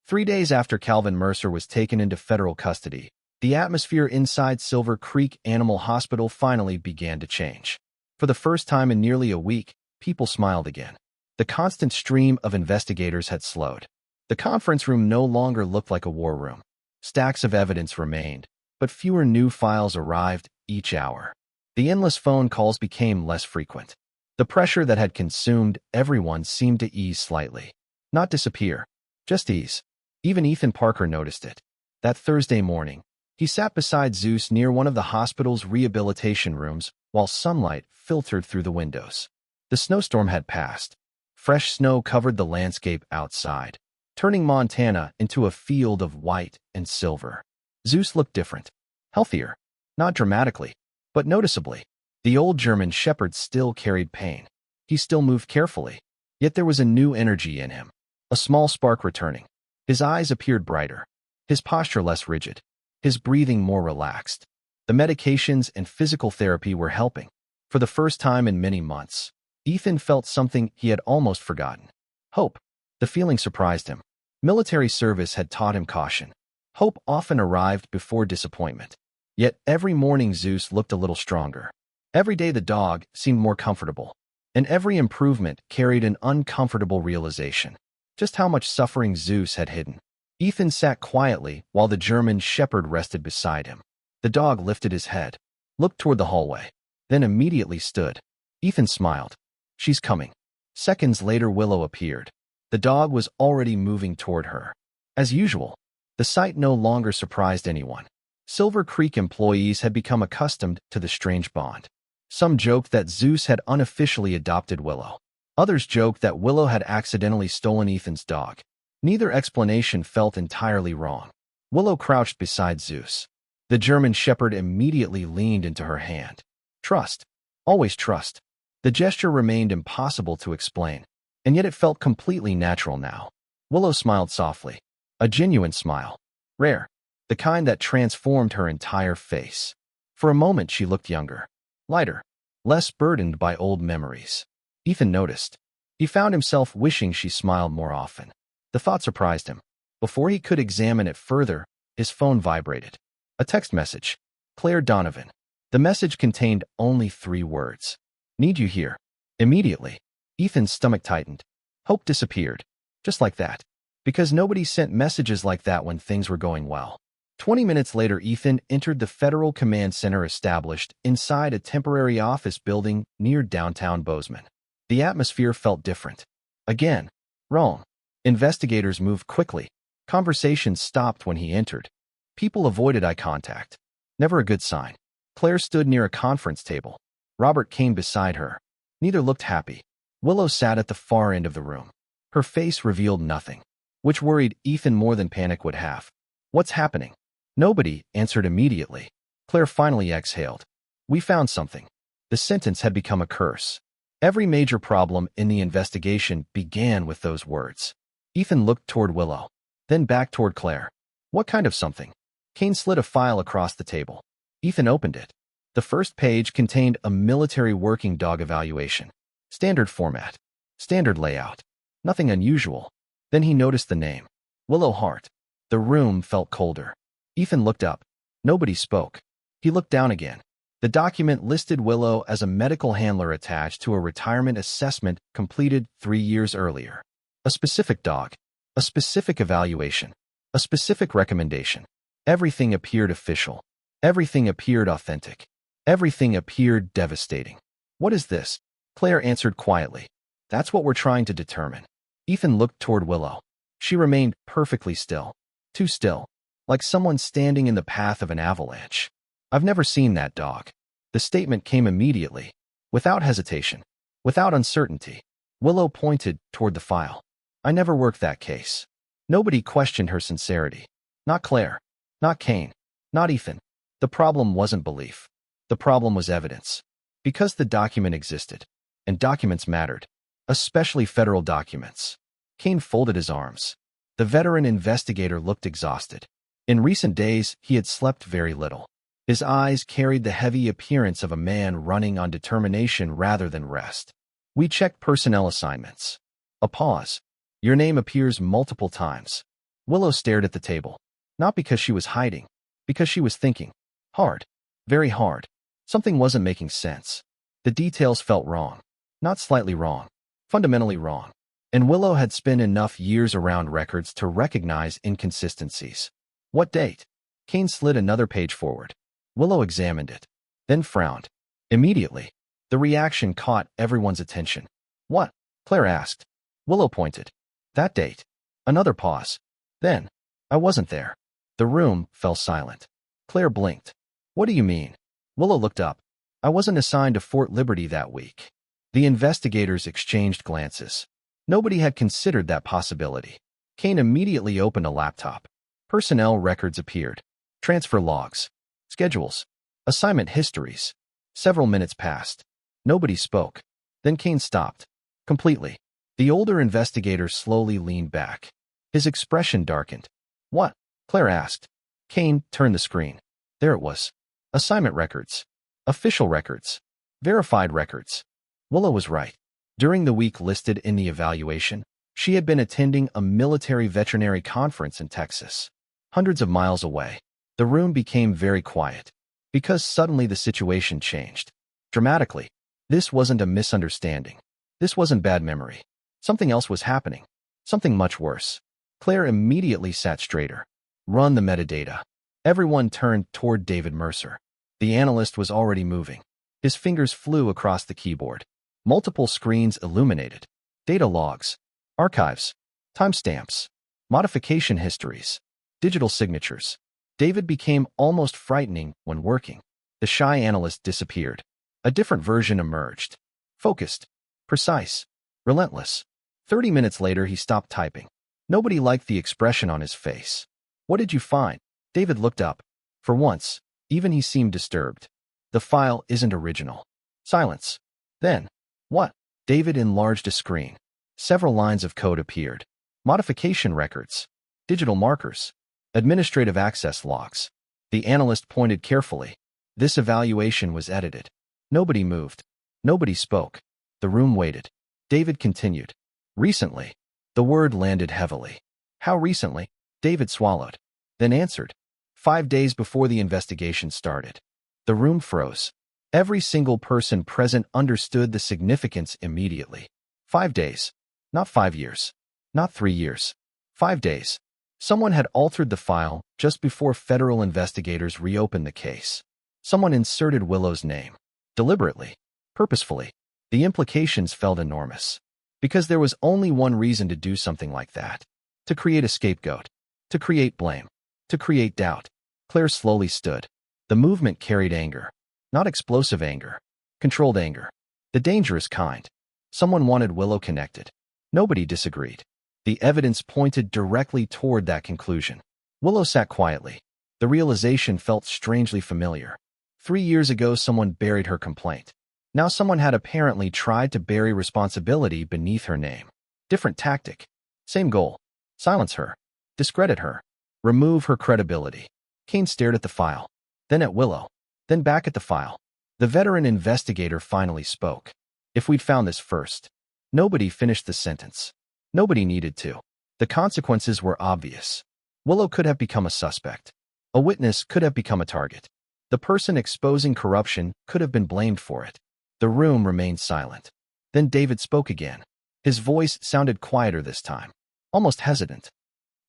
3 days after Calvin Mercer was taken into federal custody, The atmosphere inside Silver Creek Animal Hospital finally began to change. For the first time in nearly a week, people smiled again. The constant stream of investigators had slowed. The conference room no longer looked like a war room. Stacks of evidence remained, but fewer new files arrived each hour. The endless phone calls became less frequent. The pressure that had consumed everyone seemed to ease slightly. Not disappear, just ease. Even Ethan Parker noticed it. That Thursday morning, he sat beside Zeus near one of the hospital's rehabilitation rooms while sunlight filtered through the windows. The snowstorm had passed. Fresh snow covered the landscape outside, turning Montana into a field of white and silver. Zeus looked different. Healthier. Not dramatically, but noticeably. The old German shepherd still carried pain. He still moved carefully. Yet there was a new energy in him. A small spark returning. His eyes appeared brighter. His posture less rigid. His breathing more relaxed. The medications and physical therapy were helping. For the first time in many months, Ethan felt something he had almost forgotten. Hope. The feeling surprised him. Military service had taught him caution. Hope often arrived before disappointment. Yet every morning Zeus looked a little stronger. Every day the dog seemed more comfortable. And every improvement carried an uncomfortable realization. Just how much suffering Zeus had hidden. Ethan sat quietly while the German shepherd rested beside him. The dog lifted his head, looked toward the hallway, then immediately stood. Ethan smiled. She's coming. Seconds later Willow appeared. The dog was already moving toward her. As usual, the sight no longer surprised anyone. Silver Creek employees had become accustomed to the strange bond. Some joked that Zeus had unofficially adopted Willow. Others joked that Willow had accidentally stolen Ethan's dog. Neither explanation felt entirely wrong. Willow crouched beside Zeus. The German shepherd immediately leaned into her hand. Trust. Always trust. The gesture remained impossible to explain, and yet it felt completely natural now. Willow smiled softly. A genuine smile. Rare. The kind that transformed her entire face. For a moment she looked younger. Lighter. Less burdened by old memories. Ethan noticed. He found himself wishing she smiled more often. The thought surprised him. Before he could examine it further, his phone vibrated. A text message. Claire Donovan. The message contained only 3 words. Need you here. Immediately, Ethan's stomach tightened. Hope disappeared. Just like that. Because nobody sent messages like that when things were going well. 20 minutes later, Ethan entered the Federal Command Center established inside a temporary office building near downtown Bozeman. The atmosphere felt different. Again, wrong. Investigators moved quickly. Conversations stopped when he entered. People avoided eye contact. Never a good sign. Claire stood near a conference table. Robert came beside her. Neither looked happy. Willow sat at the far end of the room. Her face revealed nothing, which worried Ethan more than panic would have. What's happening? Nobody answered immediately. Claire finally exhaled. We found something. The sentence had become a curse. Every major problem in the investigation began with those words. Ethan looked toward Willow, then back toward Claire. What kind of something? Kane slid a file across the table. Ethan opened it. The first page contained a military working dog evaluation. Standard format. Standard layout. Nothing unusual. Then he noticed the name. Willow Hart. The room felt colder. Ethan looked up. Nobody spoke. He looked down again. The document listed Willow as a medical handler attached to a retirement assessment completed 3 years earlier. A specific dog. A specific evaluation. A specific recommendation. Everything appeared official. Everything appeared authentic. Everything appeared devastating. What is this? Claire answered quietly. That's what we're trying to determine. Ethan looked toward Willow. She remained perfectly still. Too still. Like someone standing in the path of an avalanche. I've never seen that dog. The statement came immediately. Without hesitation. Without uncertainty. Willow pointed toward the file. I never worked that case. Nobody questioned her sincerity. Not Claire. Not Kane. Not Ethan. The problem wasn't belief. The problem was evidence. Because the document existed. And documents mattered. Especially federal documents. Kane folded his arms. The veteran investigator looked exhausted. In recent days, he had slept very little. His eyes carried the heavy appearance of a man running on determination rather than rest. We checked personnel assignments. A pause. Your name appears multiple times. Willow stared at the table. Not because she was hiding, Because she was thinking. Hard. Very hard. Something wasn't making sense. The details felt wrong. Not slightly wrong. Fundamentally wrong. And Willow had spent enough years around records to recognize inconsistencies. What date? Kane slid another page forward. Willow examined it. Then frowned. Immediately, the reaction caught everyone's attention. What? Claire asked. Willow pointed. That date. Another pause. Then, I wasn't there. The room fell silent. Claire blinked. What do you mean? Willow looked up. I wasn't assigned to Fort Liberty that week. The investigators exchanged glances. Nobody had considered that possibility. Kane immediately opened a laptop. Personnel records appeared. Transfer logs. Schedules. Assignment histories. Several minutes passed. Nobody spoke. Then Kane stopped. Completely. The older investigator slowly leaned back. His expression darkened. What? Claire asked. Kane turned the screen. There it was. Assignment records. Official records. Verified records. Willow was right. During the week listed in the evaluation, she had been attending a military veterinary conference in Texas. Hundreds of miles away. The room became very quiet. Because suddenly the situation changed. Dramatically. This wasn't a misunderstanding. This wasn't bad memory. Something else was happening. Something much worse. Claire immediately sat straighter. Run the metadata. Everyone turned toward David Mercer. The analyst was already moving. His fingers flew across the keyboard. Multiple screens illuminated. Data logs. Archives. Timestamps. Modification histories. Digital signatures. David became almost frightening when working. The shy analyst disappeared. A different version emerged. Focused. Precise. Relentless. 30 minutes later, he stopped typing. Nobody liked the expression on his face. What did you find? David looked up. For once, even he seemed disturbed. The file isn't original. Silence. Then, what? David enlarged a screen. Several lines of code appeared. Modification records. Digital markers. Administrative access logs. The analyst pointed carefully. This evaluation was edited. Nobody moved. Nobody spoke. The room waited. David continued. Recently. The word landed heavily. How recently? David swallowed. Then answered. 5 days before the investigation started. The room froze. Every single person present understood the significance immediately. 5 days. Not 5 years. Not 3 years. 5 days. Someone had altered the file just before federal investigators reopened the case. Someone inserted Willow's name. Deliberately. Purposefully. The implications felt enormous. Because there was only one reason to do something like that. To create a scapegoat. To create blame. To create doubt. Claire slowly stood. The movement carried anger. Not explosive anger. Controlled anger. The dangerous kind. Someone wanted Willow connected. Nobody disagreed. The evidence pointed directly toward that conclusion. Willow sat quietly. The realization felt strangely familiar. 3 years ago, someone buried her complaint. Now someone had apparently tried to bury responsibility beneath her name. Different tactic. Same goal. Silence her. Discredit her. Remove her credibility. Kane stared at the file. Then at Willow. Then back at the file. The veteran investigator finally spoke. If we'd found this first. Nobody finished the sentence. Nobody needed to. The consequences were obvious. Willow could have become a suspect. A witness could have become a target. The person exposing corruption could have been blamed for it. The room remained silent. Then David spoke again. His voice sounded quieter this time. Almost hesitant.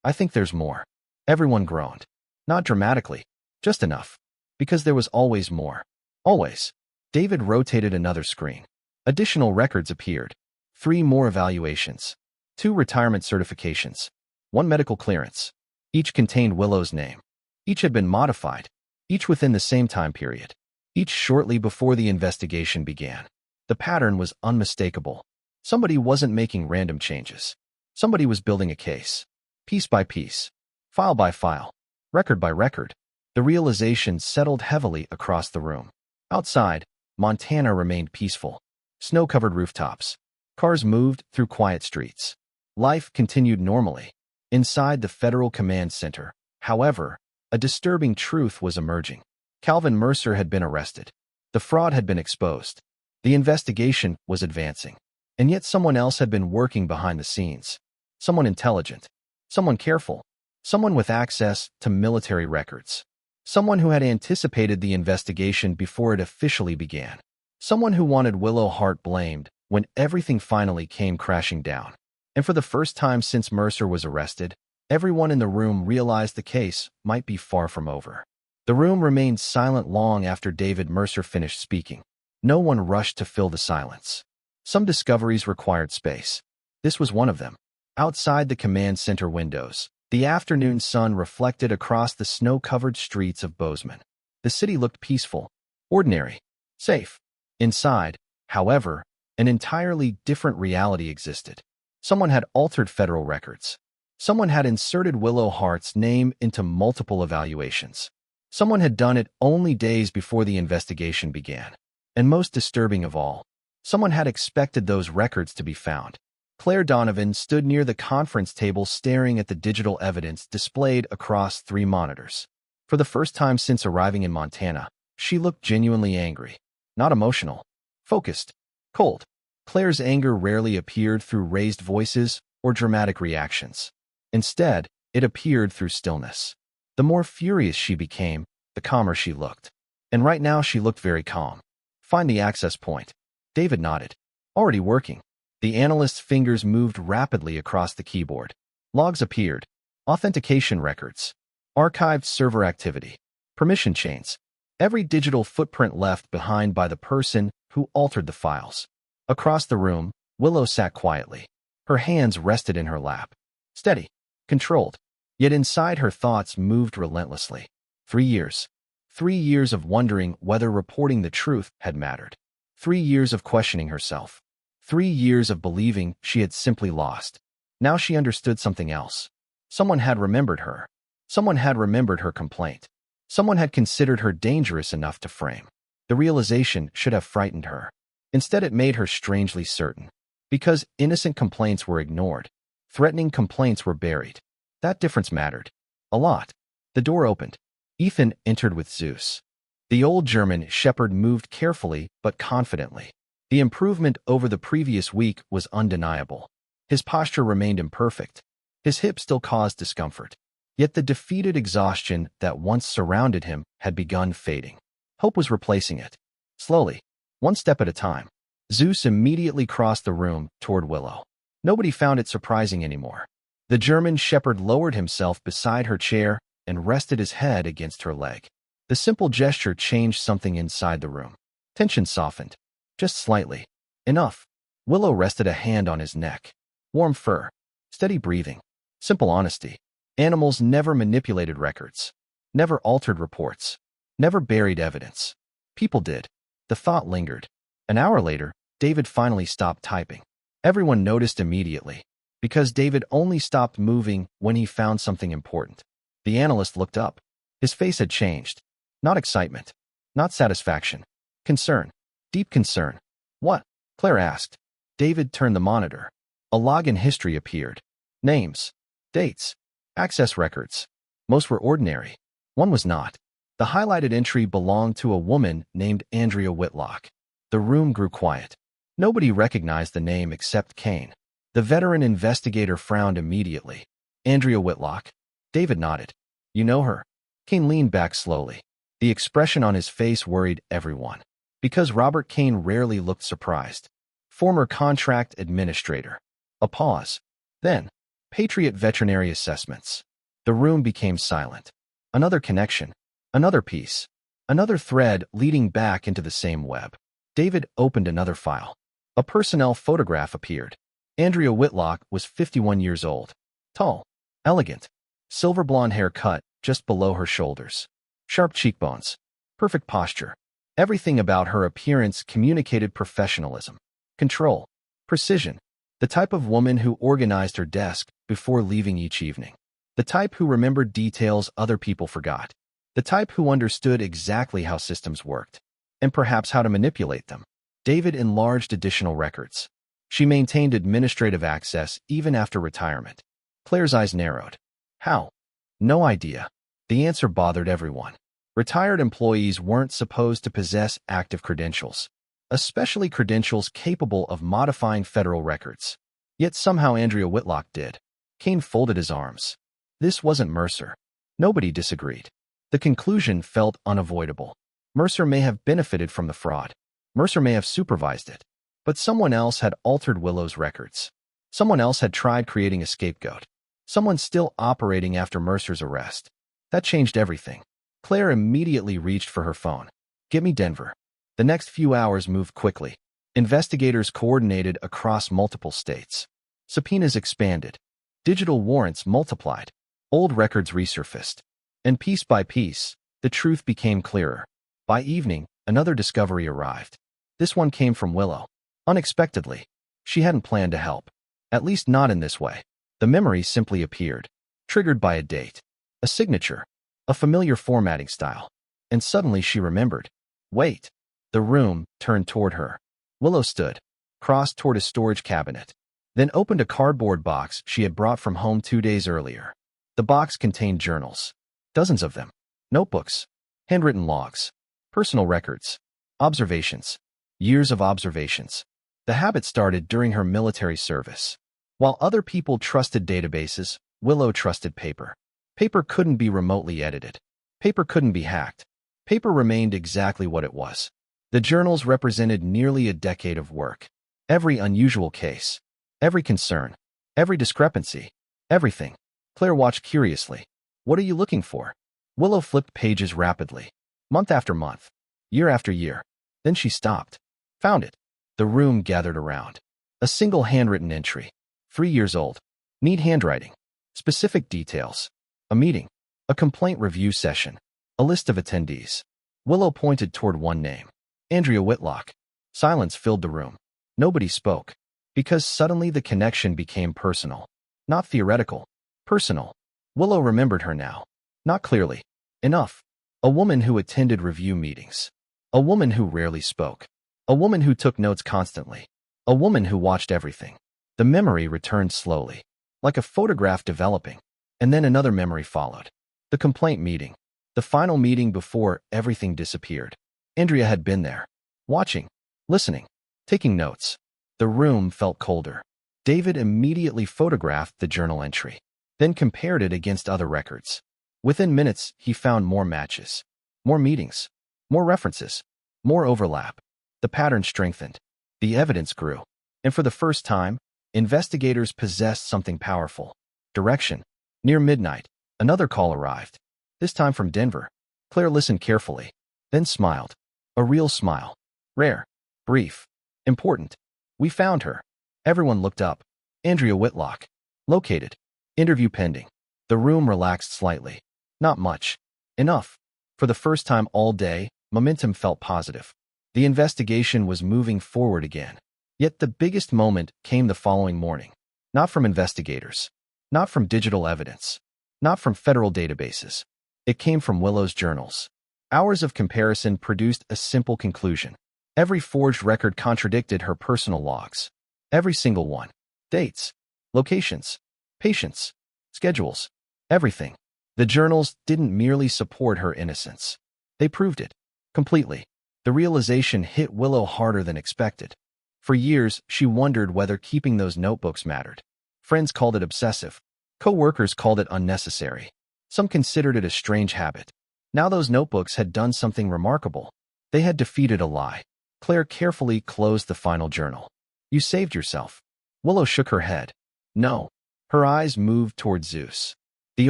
I think there's more. Everyone groaned. Not dramatically. Just enough. Because there was always more. Always. David rotated another screen. Additional records appeared. 3 more evaluations. 2 retirement certifications. 1 medical clearance. Each contained Willow's name. Each had been modified. Each within the same time period. Each shortly before the investigation began. The pattern was unmistakable. Somebody wasn't making random changes. Somebody was building a case. Piece by piece. File by file. Record by record. The realization settled heavily across the room. Outside, Montana remained peaceful. Snow-covered rooftops. Cars moved through quiet streets. Life continued normally. Inside the Federal Command Center, however, a disturbing truth was emerging. Calvin Mercer had been arrested. The fraud had been exposed. The investigation was advancing. And yet someone else had been working behind the scenes. Someone intelligent. Someone careful. Someone with access to military records. Someone who had anticipated the investigation before it officially began. Someone who wanted Willow Hart blamed when everything finally came crashing down. And for the first time since Mercer was arrested, everyone in the room realized the case might be far from over. The room remained silent long after David Mercer finished speaking. No one rushed to fill the silence. Some discoveries required space. This was one of them. Outside the command center windows, the afternoon sun reflected across the snow-covered streets of Bozeman. The city looked peaceful, ordinary, safe. Inside, however, an entirely different reality existed. Someone had altered federal records. Someone had inserted Willow Hart's name into multiple evaluations. Someone had done it only days before the investigation began. And most disturbing of all, someone had expected those records to be found. Claire Donovan stood near the conference table staring at the digital evidence displayed across 3 monitors. For the first time since arriving in Montana, she looked genuinely angry. Not emotional. Focused. Cold. Claire's anger rarely appeared through raised voices or dramatic reactions. Instead, it appeared through stillness. The more furious she became, the calmer she looked. And right now she looked very calm. Find the access point. David nodded. Already working. The analyst's fingers moved rapidly across the keyboard. Logs appeared. Authentication records. Archived server activity. Permission chains. Every digital footprint left behind by the person who altered the files. Across the room, Willow sat quietly. Her hands rested in her lap. Steady. Controlled. Yet inside her thoughts moved relentlessly. 3 years. 3 years of wondering whether reporting the truth had mattered. 3 years of questioning herself. 3 years of believing she had simply lost. Now she understood something else. Someone had remembered her. Someone had remembered her complaint. Someone had considered her dangerous enough to frame. The realization should have frightened her. Instead, it made her strangely certain. Because innocent complaints were ignored. Threatening complaints were buried. That difference mattered. A lot. The door opened. Ethan entered with Zeus. The old German shepherd moved carefully but confidently. The improvement over the previous week was undeniable. His posture remained imperfect. His hip still caused discomfort. Yet the defeated exhaustion that once surrounded him had begun fading. Hope was replacing it. Slowly, one step at a time. Zeus immediately crossed the room toward Willow. Nobody found it surprising anymore. The German shepherd lowered himself beside her chair and rested his head against her leg. The simple gesture changed something inside the room. Tension softened. Just slightly. Enough. Willow rested a hand on his neck. Warm fur. Steady breathing. Simple honesty. Animals never manipulated records. Never altered reports. Never buried evidence. People did. The thought lingered. An hour later, David finally stopped typing. Everyone noticed immediately. Because David only stopped moving when he found something important. The analyst looked up. His face had changed. Not excitement. Not satisfaction. Concern. Deep concern. What? Claire asked. David turned the monitor. A login history appeared. Names. Dates. Access records. Most were ordinary. One was not. The highlighted entry belonged to a woman named Andrea Whitlock. The room grew quiet. Nobody recognized the name except Kane. The veteran investigator frowned immediately. Andrea Whitlock. David nodded. You know her? Kane leaned back slowly. The expression on his face worried everyone. Because Robert Kane rarely looked surprised. Former contract administrator. A pause. Then, Patriot Veterinary Assessments. The room became silent. Another connection. Another piece. Another thread leading back into the same web. David opened another file. A personnel photograph appeared. Andrea Whitlock was 51 years old. Tall. Elegant. Silver blonde hair cut just below her shoulders. Sharp cheekbones. Perfect posture. Everything about her appearance communicated professionalism, control, precision. The type of woman who organized her desk before leaving each evening. The type who remembered details other people forgot. The type who understood exactly how systems worked, and perhaps how to manipulate them. David enlarged additional records. She maintained administrative access even after retirement. Claire's eyes narrowed. How? No idea. The answer bothered everyone. Retired employees weren't supposed to possess active credentials, especially credentials capable of modifying federal records. Yet somehow Andrea Whitlock did. Kane folded his arms. This wasn't Mercer. Nobody disagreed. The conclusion felt unavoidable. Mercer may have benefited from the fraud. Mercer may have supervised it. But someone else had altered Willow's records. Someone else had tried creating a scapegoat. Someone still operating after Mercer's arrest. That changed everything. Claire immediately reached for her phone. "Get me Denver." The next few hours moved quickly. Investigators coordinated across multiple states. Subpoenas expanded. Digital warrants multiplied. Old records resurfaced. And piece by piece, the truth became clearer. By evening, another discovery arrived. This one came from Willow. Unexpectedly. She hadn't planned to help. At least not in this way. The memory simply appeared, triggered by a date, a signature, a familiar formatting style. And suddenly she remembered. Wait. The room turned toward her. Willow stood, crossed toward a storage cabinet, then opened a cardboard box she had brought from home 2 days earlier. The box contained journals, dozens of them, notebooks, handwritten logs, personal records, observations, years of observations. The habit started during her military service. While other people trusted databases, Willow trusted paper. Paper couldn't be remotely edited. Paper couldn't be hacked. Paper remained exactly what it was. The journals represented nearly a decade of work. Every unusual case, every concern, every discrepancy, everything. Claire watched curiously. "What are you looking for?" Willow flipped pages rapidly, month after month, year after year. Then she stopped. Found it. The room gathered around. A single handwritten entry. 3 years old. Neat handwriting. Specific details. A meeting. A complaint review session. A list of attendees. Willow pointed toward one name. Andrea Whitlock. Silence filled the room. Nobody spoke. Because suddenly the connection became personal. Not theoretical. Personal. Willow remembered her now. Not clearly. Enough. A woman who attended review meetings. A woman who rarely spoke. A woman who took notes constantly. A woman who watched everything. The memory returned slowly, like a photograph developing. And then another memory followed. The complaint meeting. The final meeting before everything disappeared. Andrea had been there, watching, listening, taking notes. The room felt colder. David immediately photographed the journal entry, then compared it against other records. Within minutes, he found more matches, more meetings, more references, more overlap. The pattern strengthened. The evidence grew. And for the first time, investigators possessed something powerful. Direction. Near midnight, another call arrived. This time from Denver. Claire listened carefully, then smiled. A real smile. Rare. Brief. Important. "We found her." Everyone looked up. Andrea Whitlock. Located. Interview pending. The room relaxed slightly. Not much. Enough. For the first time all day, momentum felt positive. The investigation was moving forward again. Yet the biggest moment came the following morning. Not from investigators. Not from digital evidence. Not from federal databases. It came from Willow's journals. Hours of comparison produced a simple conclusion. Every forged record contradicted her personal logs. Every single one. Dates, locations, patients, schedules, everything. The journals didn't merely support her innocence. They proved it. Completely. The realization hit Willow harder than expected. For years, she wondered whether keeping those notebooks mattered. Friends called it obsessive. Co-workers called it unnecessary. Some considered it a strange habit. Now those notebooks had done something remarkable. They had defeated a lie. Claire carefully closed the final journal. "You saved yourself." Willow shook her head. "No." Her eyes moved toward Zeus. The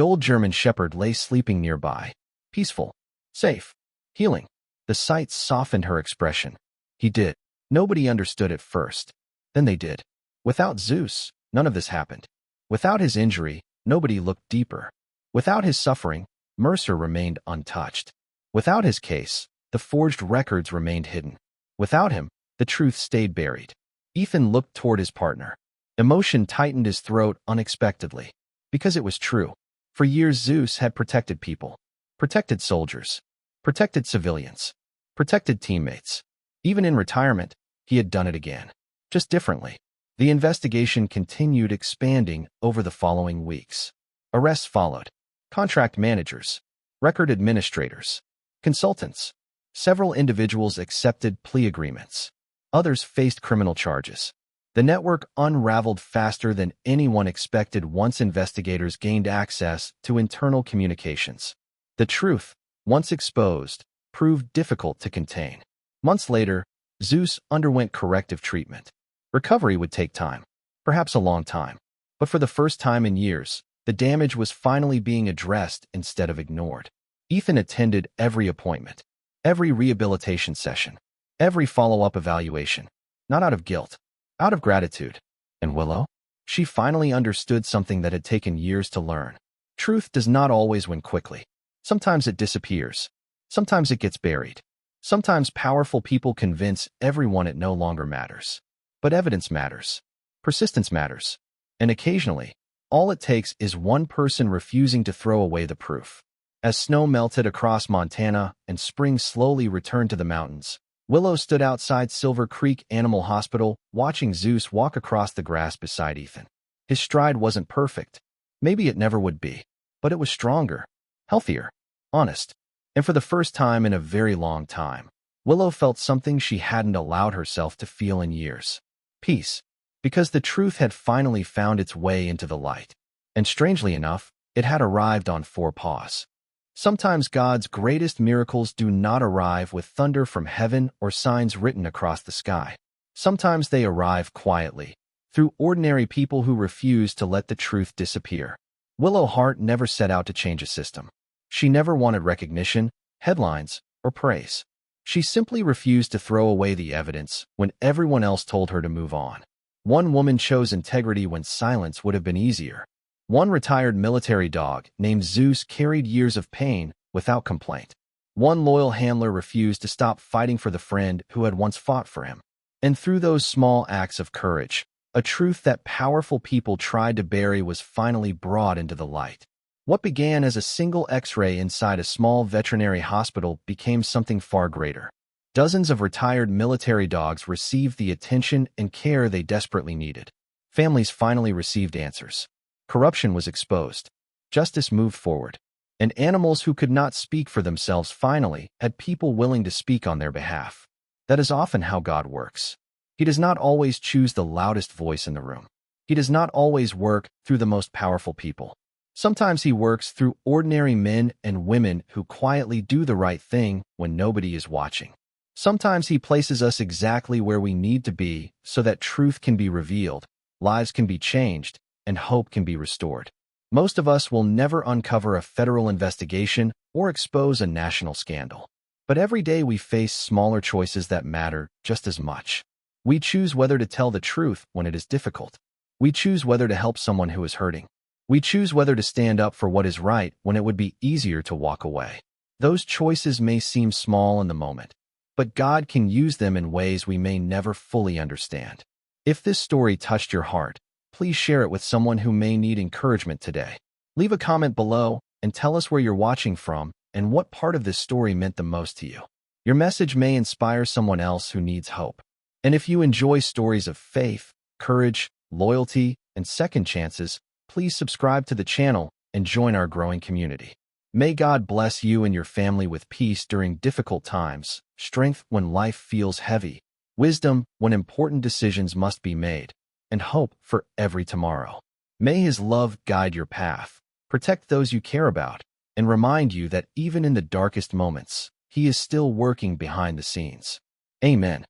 old German shepherd lay sleeping nearby. Peaceful. Safe. Healing. The sight softened her expression. "He did." Nobody understood at first. Then they did. Without Zeus, none of this happened. Without his injury, nobody looked deeper. Without his suffering, Mercer remained untouched. Without his case, the forged records remained hidden. Without him, the truth stayed buried. Ethan looked toward his partner. Emotion tightened his throat unexpectedly. Because it was true. For years Zeus had protected people. Protected soldiers. Protected civilians. Protected teammates. Even in retirement, he had done it again. Just differently. The investigation continued expanding over the following weeks. Arrests followed. Contract managers, record administrators, consultants. Several individuals accepted plea agreements. Others faced criminal charges. The network unraveled faster than anyone expected once investigators gained access to internal communications. The truth, once exposed, proved difficult to contain. Months later, Zeus underwent corrective treatment. Recovery would take time, perhaps a long time. But for the first time in years, the damage was finally being addressed instead of ignored. Ethan attended every appointment, every rehabilitation session, every follow-up evaluation, not out of guilt, out of gratitude. And Willow? She finally understood something that had taken years to learn. Truth does not always win quickly. Sometimes it disappears. Sometimes it gets buried. Sometimes powerful people convince everyone it no longer matters. But evidence matters. Persistence matters. And occasionally, all it takes is one person refusing to throw away the proof. As snow melted across Montana and spring slowly returned to the mountains, Willow stood outside Silver Creek Animal Hospital, watching Zeus walk across the grass beside Ethan. His stride wasn't perfect. Maybe it never would be. But it was stronger, healthier, honest. And for the first time in a very long time, Willow felt something she hadn't allowed herself to feel in years. Peace. Because the truth had finally found its way into the light. And strangely enough, it had arrived on 4 paws. Sometimes God's greatest miracles do not arrive with thunder from heaven or signs written across the sky. Sometimes they arrive quietly, through ordinary people who refuse to let the truth disappear. Willow Hart never set out to change a system. She never wanted recognition, headlines, or praise. She simply refused to throw away the evidence when everyone else told her to move on. One woman chose integrity when silence would have been easier. One retired military dog named Zeus carried years of pain without complaint. One loyal handler refused to stop fighting for the friend who had once fought for him. And through those small acts of courage, a truth that powerful people tried to bury was finally brought into the light. What began as a single X-ray inside a small veterinary hospital became something far greater. Dozens of retired military dogs received the attention and care they desperately needed. Families finally received answers. Corruption was exposed. Justice moved forward. And animals who could not speak for themselves finally had people willing to speak on their behalf. That is often how God works. He does not always choose the loudest voice in the room. He does not always work through the most powerful people. Sometimes he works through ordinary men and women who quietly do the right thing when nobody is watching. Sometimes he places us exactly where we need to be so that truth can be revealed, lives can be changed, and hope can be restored. Most of us will never uncover a federal investigation or expose a national scandal. But every day we face smaller choices that matter just as much. We choose whether to tell the truth when it is difficult. We choose whether to help someone who is hurting. We choose whether to stand up for what is right when it would be easier to walk away. Those choices may seem small in the moment, but God can use them in ways we may never fully understand. If this story touched your heart, please share it with someone who may need encouragement today. Leave a comment below and tell us where you're watching from and what part of this story meant the most to you. Your message may inspire someone else who needs hope. And if you enjoy stories of faith, courage, loyalty, and second chances, please subscribe to the channel and join our growing community. May God bless you and your family with peace during difficult times, strength when life feels heavy, wisdom when important decisions must be made, and hope for every tomorrow. May His love guide your path, protect those you care about, and remind you that even in the darkest moments, He is still working behind the scenes. Amen.